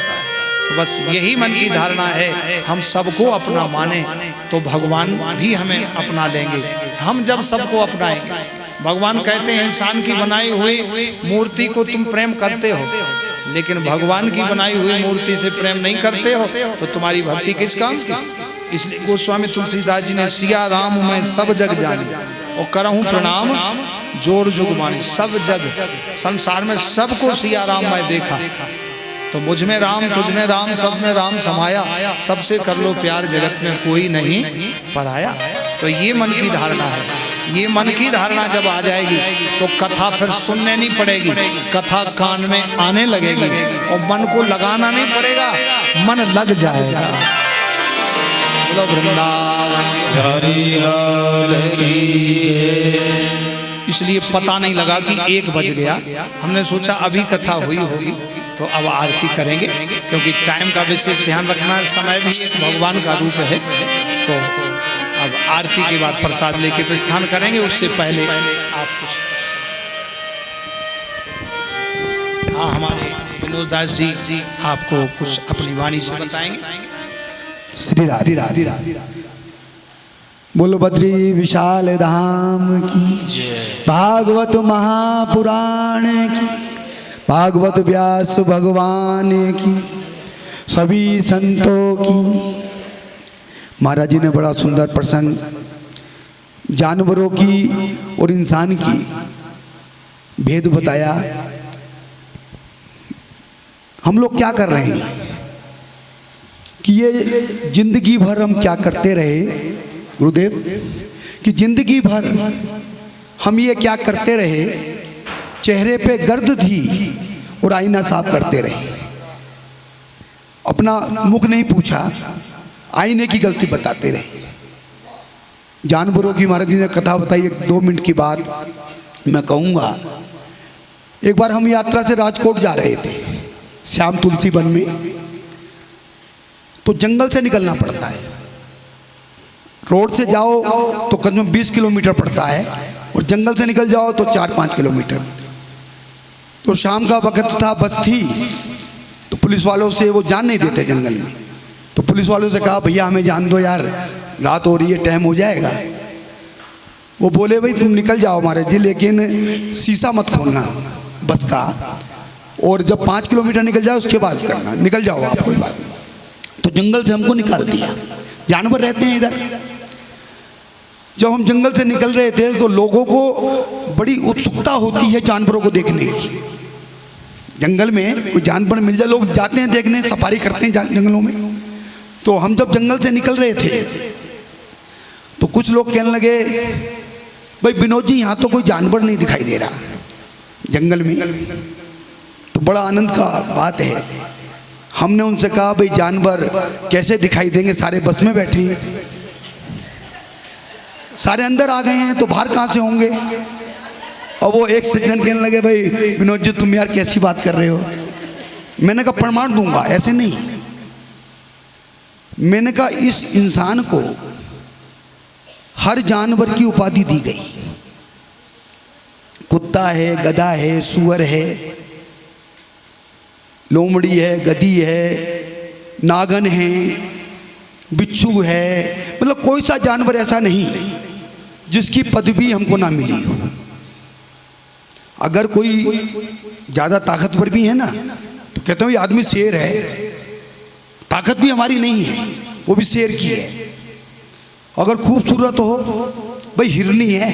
तो बस यही मन की धारणा है, हम सबको अपना माने तो भगवान भी हमें अपना लेंगे। हम जब सबको अपनाएंगे, भगवान कहते हैं इंसान की बनाई हुई मूर्ति को तुम प्रेम करते हो, लेकिन भगवान की बनाई हुई मूर्ति से प्रेम नहीं करते हो, तो तुम्हारी भक्ति किस काम की? इसलिए गोस्वामी तुलसीदास जी ने सिया राम मैं सब जग जानी और करहूँ प्रणाम जोर जुग मानी। सब जग, संसार में सबको सिया राम मैं देखा, तो मुझ में राम, तुझ में राम, सब में राम समाया, सबसे कर लो प्यार, जगत में कोई नहीं पराया। तो ये मन की धारणा है। ये मन की धारणा जब आ जाएगी तो कथा फिर सुनने नहीं पड़ेगी, कथा कान में आने लगेगी और मन को लगाना नहीं पड़ेगा, मन लग जाएगा। बोलो वृंदावन। इसलिए पता नहीं लगा कि 1 बज गया। हमने सोचा अभी कथा हुई होगी तो अब आरती करेंगे, क्योंकि टाइम का विशेष ध्यान रखना है, समय भी एक भगवान का रूप है। तो अब आरती के बाद प्रसाद लेके प्रस्थान करेंगे। उससे पहले आप कुछ, हाँ, हमारे विनोद दास जी आपको कुछ अपनी वाणी से बताएंगे। श्री राधे राधे राधे। बोलो बद्री विशाल धाम की, भागवत महापुराण की, भागवत व्यास भगवान की, सभी संतों की। महाराज जी ने बड़ा सुंदर प्रसंग जानवरों की और इंसान की भेद बताया। हम लोग क्या कर रहे हैं कि ये जिंदगी भर हम क्या करते रहे गुरुदेव, कि जिंदगी भर हम ये क्या करते रहे, चेहरे पे गर्द थी और आईना साफ करते रहे, अपना मुख नहीं पूछा, आईने की गलती बताते रहे। जानवरों की महाराज जी ने कथा बताई। 1-2 मिनट की बात मैं कहूँगा। एक बार हम यात्रा से राजकोट जा रहे थे, श्याम तुलसी वन में। तो जंगल से निकलना पड़ता है, रोड से जाओ तो करीब 20 किलोमीटर पड़ता है, और जंगल से निकल जाओ तो 4-5 किलोमीटर। तो शाम का वक्त था, बस थी, तो पुलिस वालों से वो जान नहीं देते जंगल में। तो पुलिस वालों से कहा भैया हमें जान दो यार, रात हो रही है, टाइम हो जाएगा। वो बोले भाई तुम निकल जाओ महाराज जी, लेकिन शीशा मत खोलना बस का, और जब 5 किलोमीटर निकल जाए उसके बाद करना, निकल जाओ आप, कोई बात। तो जंगल से हमको निकाल दिया। जानवर रहते हैं इधर। जब हम जंगल से निकल रहे थे तो लोगों को बड़ी उत्सुकता होती है जानवरों को देखने की। जंगल में कोई जानवर मिल जाए, लोग जाते हैं देखने, सफारी करते हैं जंगलों में। तो हम जब जंगल से निकल रहे थे तो कुछ लोग कहने लगे, भाई विनोद जी यहाँ तो कोई जानवर नहीं दिखाई दे रहा जंगल में। तो बड़ा आनंद का बात है। हमने उनसे कहा, भाई जानवर कैसे दिखाई देंगे, सारे बस में बैठे हैं, सारे अंदर आ गए हैं, तो बाहर कहाँ से होंगे। और वो एक सज्जन कहने लगे, भाई विनोद जी तुम यार कैसी बात कर रहे हो। मैंने कहा प्रमाण दूंगा, ऐसे नहीं। मैंने कहा इस इंसान को हर जानवर की उपाधि दी गई, कुत्ता है, गधा है, सुअर है, लोमड़ी है, गधी है, नागन है, बिच्छू है, मतलब कोई सा जानवर ऐसा नहीं जिसकी पदवी हमको ना मिली हो। अगर कोई ज़्यादा ताकतवर भी है ना तो कहते हैं ये आदमी शेर है, ताकत भी हमारी नहीं है, वो भी शेर की है। अगर खूबसूरत हो, भाई हिरनी है,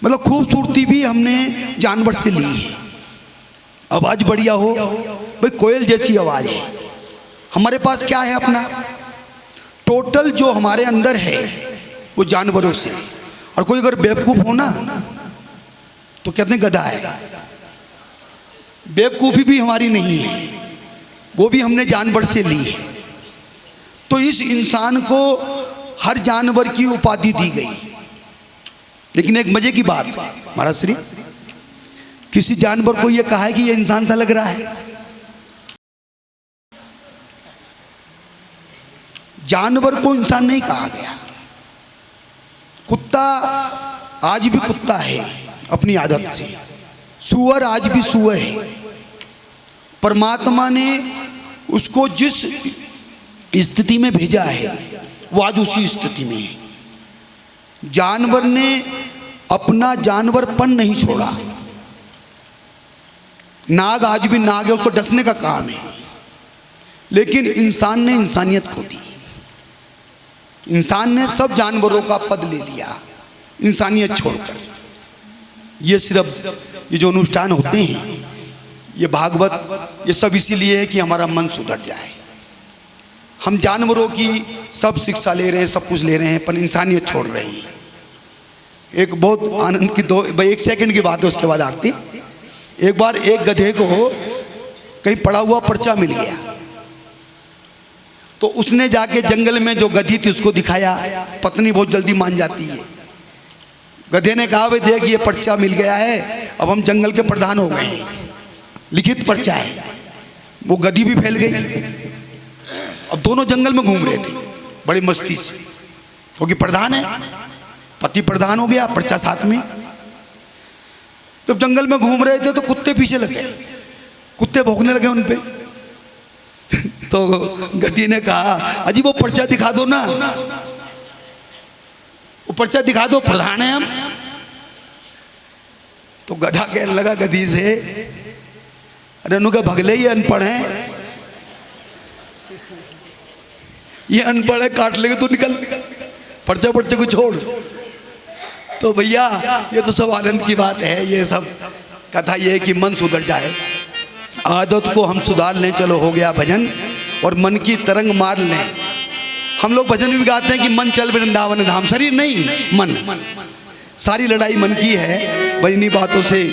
मतलब खूबसूरती भी हमने जानवर से ली है। आवाज़ बढ़िया हो, भाई कोयल जैसी आवाज़ है। हमारे पास क्या है अपना, टोटल जो हमारे अंदर है वो जानवरों से। और कोई अगर बेवकूफ़ हो ना तो कहते हैं गधा है। बेवकूफ़ी भी हमारी नहीं है, वो भी हमने जानवर से ली है। तो इस इंसान को हर जानवर की उपाधि दी गई। लेकिन एक मजे की बात महाराज श्री, किसी जानवर को यह कहा है कि यह इंसान सा लग रहा है। जानवर को इंसान नहीं कहा गया। कुत्ता आज भी कुत्ता है अपनी आदत से, सूअर आज भी सूअर है। परमात्मा ने उसको जिस स्थिति में भेजा है वो आज उसी स्थिति में है। जानवर ने अपना जानवरपन नहीं छोड़ा। नाग आज भी नाग है, उसको डसने का काम है। लेकिन इंसान ने इंसानियत खो दी। इंसान ने सब जानवरों का पद ले लिया इंसानियत छोड़कर। ये सिर्फ ये जो अनुष्ठान होते हैं, ये भागवत, ये सब इसीलिए है कि हमारा मन सुधर जाए। हम जानवरों की सब शिक्षा ले रहे हैं, सब कुछ ले रहे हैं, पर इंसानियत छोड़ रहे हैं। एक बहुत आनंद की एक सेकंड की बात है, उसके बाद आती। एक बार एक गधे को कहीं पड़ा हुआ पर्चा मिल गया, तो उसने जाके जंगल में जो गधी थी उसको दिखाया। पत्नी बहुत जल्दी मान जाती है। गधे ने कहा, भाई देख ये पर्चा मिल गया है, अब हम जंगल के प्रधान हो गए हैं, लिखित पर्चा है। वो गधी भी फैल गई। अब दोनों जंगल में घूम रहे थे बड़ी मस्ती से, क्योंकि प्रधान है, पति प्रधान हो गया, पर्चा साथ में। जब जंगल में घूम रहे थे तो कुत्ते पीछे लग गए, कुत्ते भौंकने लगे उन पे। तो गधी ने कहा, अजी वो पर्चा दिखा दो ना, वो पर्चा दिखा दो, प्रधान है हम। तो गधा कहने लगा गधी से, अरे उनका भगले ही अनपढ़ है, ये अनपढ़ है, काट लेंगे तो निकल, पर्चा पर्चे को छोड़। तो भैया ये तो सब आनंद की बात है। ये सब कथा ये है कि मन सुधर जाए, आदत को हम सुधार लें। चलो हो गया भजन, और मन की तरंग मार लें। हम लोग भजन भी गाते हैं कि मन चल वृंदावन धाम, शरीर नहीं मन। सारी लड़ाई मन की है। भजनी बातों से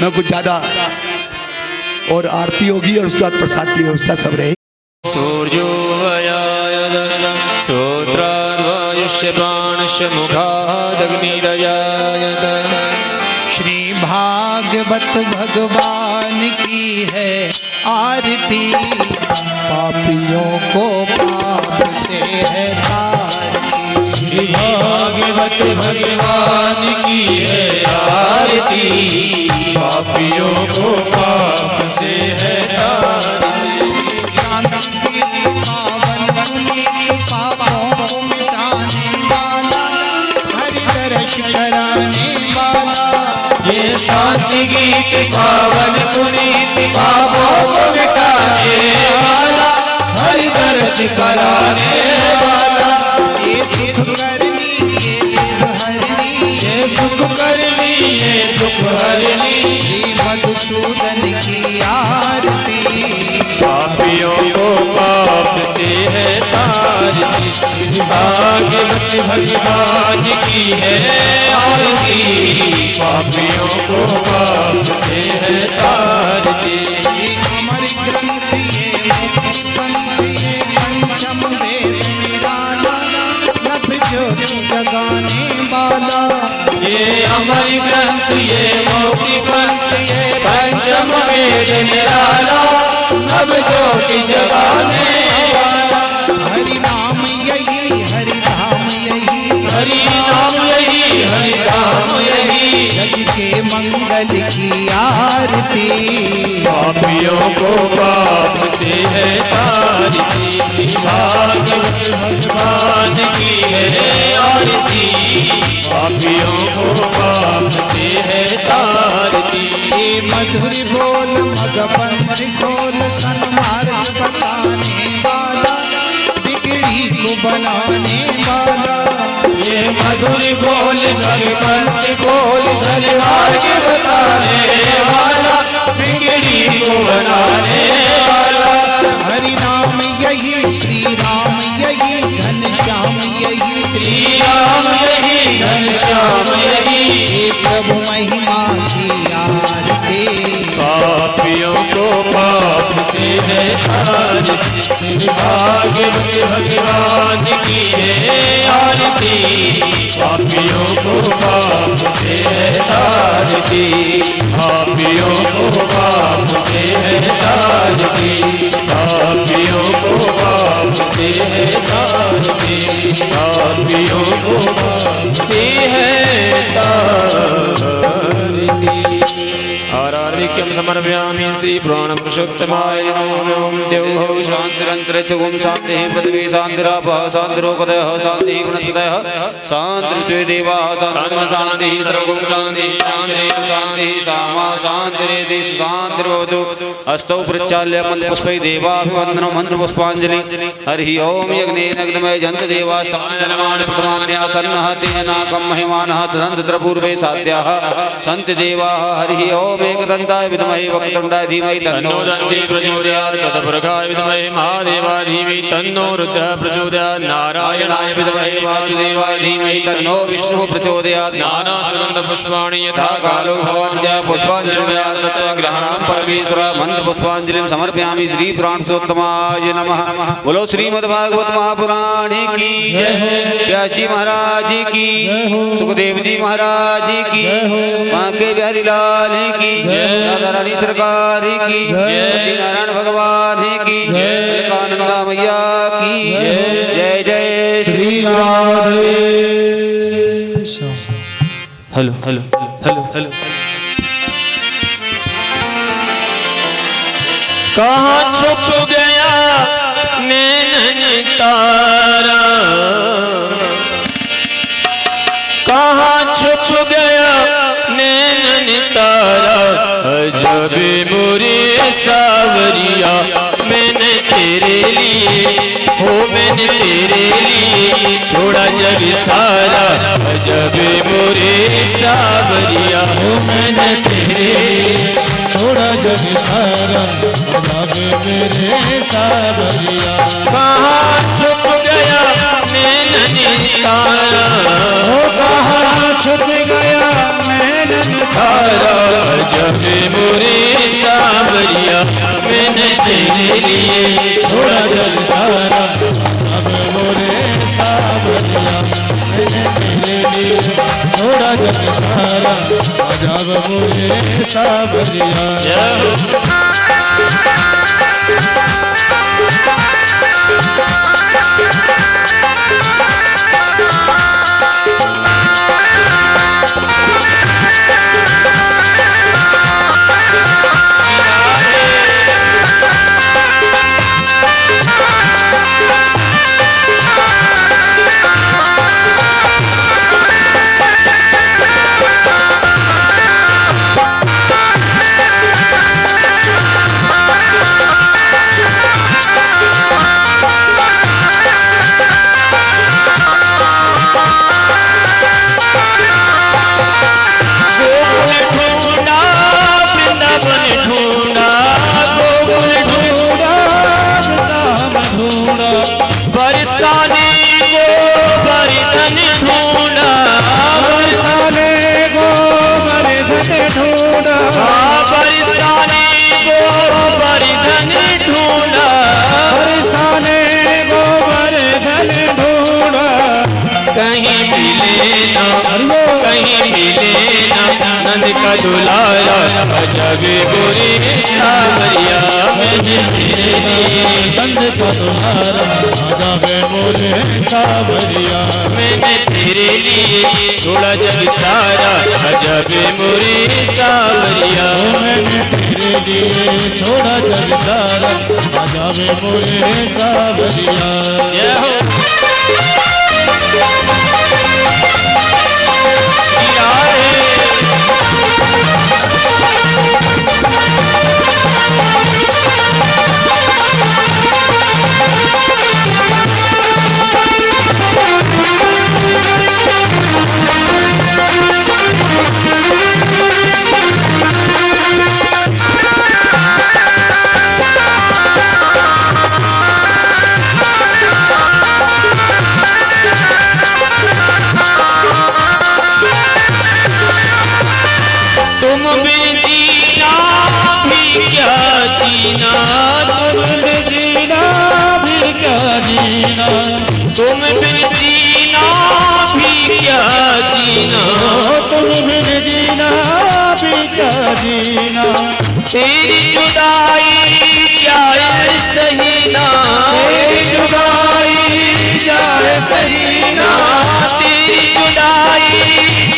मैं कुछ ज़्यादा, और आरती होगी और उसके बाद प्रसाद की व्यवस्था सब रहे। श्री भागवत भगवान की है आरती, पापियों को पाप से है तारती। श्री भागवत भगवान की है आरती, पापियों को पाप से है तारती। शांति पावन पापों को मिटाने वाला, हरि दर्श कराने वाला। ये शांति गीत पावन पुनीत, पापों को मिटाने वाला, हरि दर्श कराने वाला। ये सुख करनी ये दुख हरनी, ये सुख करनी ये दुख हरनी। श्री मधुसूदन भागवत भगवान की है आरती, पापियों को पाप से है तारती। अमर ग्रंथ ये मुक्ति पंथ ये पंचम वेद निराला, नभ ज्योति जगाने वाला। ये अमर ग्रंथ ये मुक्ति पंथ ये पंचम वेद निराला, नभ ज्योति जगाने वाला। हरि नाम यही हरि धाम यही, हरि नाम यही हरि नाम यही, जग के मंगल की आरती। पापियों को पाप से है तारती, भागवत भगवान की है आरती, पापियों को पाप से है तारती। ये मधुर बोल मगपंथ खोल, सन्मार्ग बताने वाला, बिगड़ी को बनाने वाला। ये मधुर बोल भगवंत बोल, सन्मार्ग बताने वाला, बिगड़ी को बनाने वाला। हरि नाम यही श्री राम यही घनश्याम यही, श्री राम यही घनश्याम यही, हे प्रभु महिमा की आरती। पापियों को पाप से है तारती, भागवत भगवान की है आरती, पापियों को पाप से है तारती, पापियों को पाप से है तारती, पापियों को पाप से है तारती, पापियों को पाप से है तारती। आराधिक्यं समर्पयामि श्री पुराण पुरुषोत्तमाय नमो। देवो शान्तिरन्तरिक्षं शान्तिः पृथिवी शान्तिरापः शान्तिरोपदयः शान्तिः वनस्पतयः शान्तिर्विश्वे देवाः शान्तिः शान्तिः सर्वं शान्तिः शान्तिः शान्तिः सामा शान्तिरेधि शान्तिर्भवतु। अस्तौ प्रचाल्य मन्त्रपुष्पै देवाभिवन्दनं मन्त्रपुष्पाञ्जलि। हरिः ओं यज्ञेनग्नमय जन्त देवास्तानि प्रथमान्यासन्नः तेन नाकं महिमानः सदन्तत्रपूर्वे साध्याः सन्ति देवाः। हरिः ओं एकदन्ताय विद्महे वक्रतुण्डाय धीमहि तन्नो दन्ती प्रचोदयात्, तत्पुरुषाय विद्महे महादेवाय धीमहि तन्नो रुद्रः प्रचोदयात्, नारायणाय विद्महे वासुदेवाय धीमहि तन्नो विष्णुः प्रचोदयात्। नानासुगन्धपुष्पाणि यथा कालो भवान् पुष्पाञ्जलिं ग्रहणं परमेश्वर मन्त्रपुष्पाञ्जलिं समर्पयामि। श्री पुराणपुरुषोत्तमाय नमः। बोलो श्रीमद्भागवत महापुराण की जय, व्यास जी महाराज की, सुखदेव जी महाराज की, बांके बिहारी लाल की जय, राधा रानी सरकार की जय, नारायण भगवान की जय, अलकानंदा मैया की जय। जय जय Shri Radhe. Hello hello hello hello. कहाँ छुप गया नैनन तारा, कहाँ छुप गया नैनन तारा, अजब मोरे सावरिया मैंने तेरे लिए, हो मैंने तेरे लिए छोड़ा जग सारा, अजब मोरे सावरिया हो मैंने तेरे लिए छोड़ा जग सारा, अजब मेरे सावरिया। कहाँ छुप गया नैनन तारा, हो कहाँ छुप गया नैनन तारा, अजब मोरे सावरिया मैंने तेरे लिए छोड़ा जग सारा, अब मोरे सावरिया मैंने तेरे लिए छोड़ा जग सारा, अजब मोरे सावरिया। ना कहीं मिले ना नंद का दुलारा अजब बुरी सावरिया मैंने तेरे लिए नंद का दुलारा अजब बुरी सावरिया मैंने तेरे लिए छोड़ा जग सारा अजब बुरी सावरिया मैंने तेरे लिए छोड़ा जग सारा अजब बुरी सावरिया जय हो तुम बिन जीना भी क्या जीना तुम बिन जीना भी क्या जीना तुम बिन जीना भी क्या जीना तुम बिन जीना भी क्या जीना तेरी जुदाई जाए सही ना तेरी जुदाई जाए सही ना तेरी जुदाई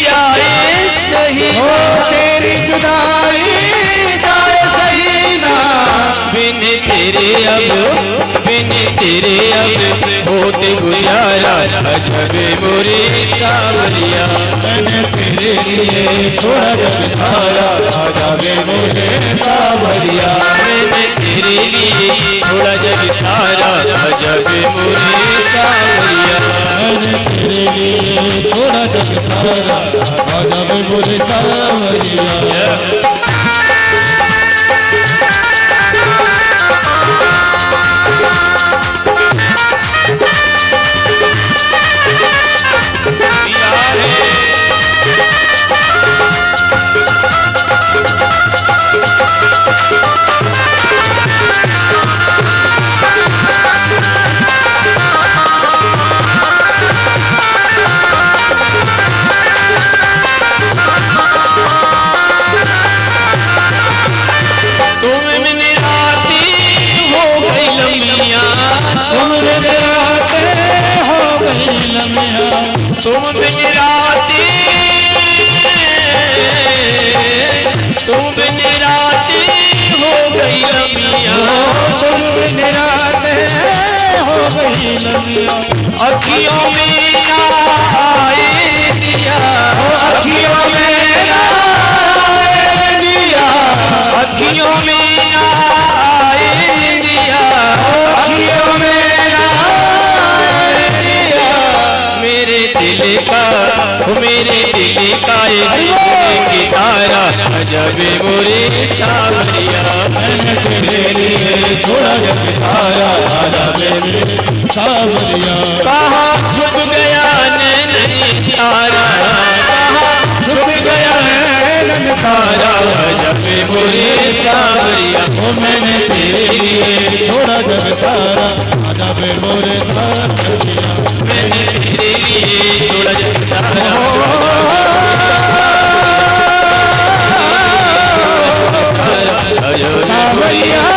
जाए सही ओ तेरी जुदाई जाए सही ना बिन तेरे अब होते गुजारा अजब बुरी सावरिया मैंने तेरे लिए छोड़ा जग सारा अजब बुरी सावरिया मैंने तेरे लिए छोड़ा जग सारा अजब बुरी सावरिया मैंने तेरे लिए छोड़ा जग सारा अजब बुरी सावरिया तुम बिन रातें हो गई लंबियां तुम बिन रातें हो गई लम्बियां तुम बिन रातें हो गई लंबियां तुम बिन रातें हो गई लम्बियां अखियों में ना आए दिया अखियों में दिया अखियों में ना आए दिया अखियों में दिया मेरे दिल का एक की तारा अजब बुरी सावरिया मैंने तेरे लिए छोड़ा जग सारा अजब बुरी सावरिया कहाँ छुप गया नैन तारा कहाँ छुप गया नैन तारा अजब बुरी सावरिया ओ मैंने तेरे लिए छोड़ा जग सारा अजब बुरी सावरिया मैंने तेरे लिए छोड़ा जग सारा सावरिया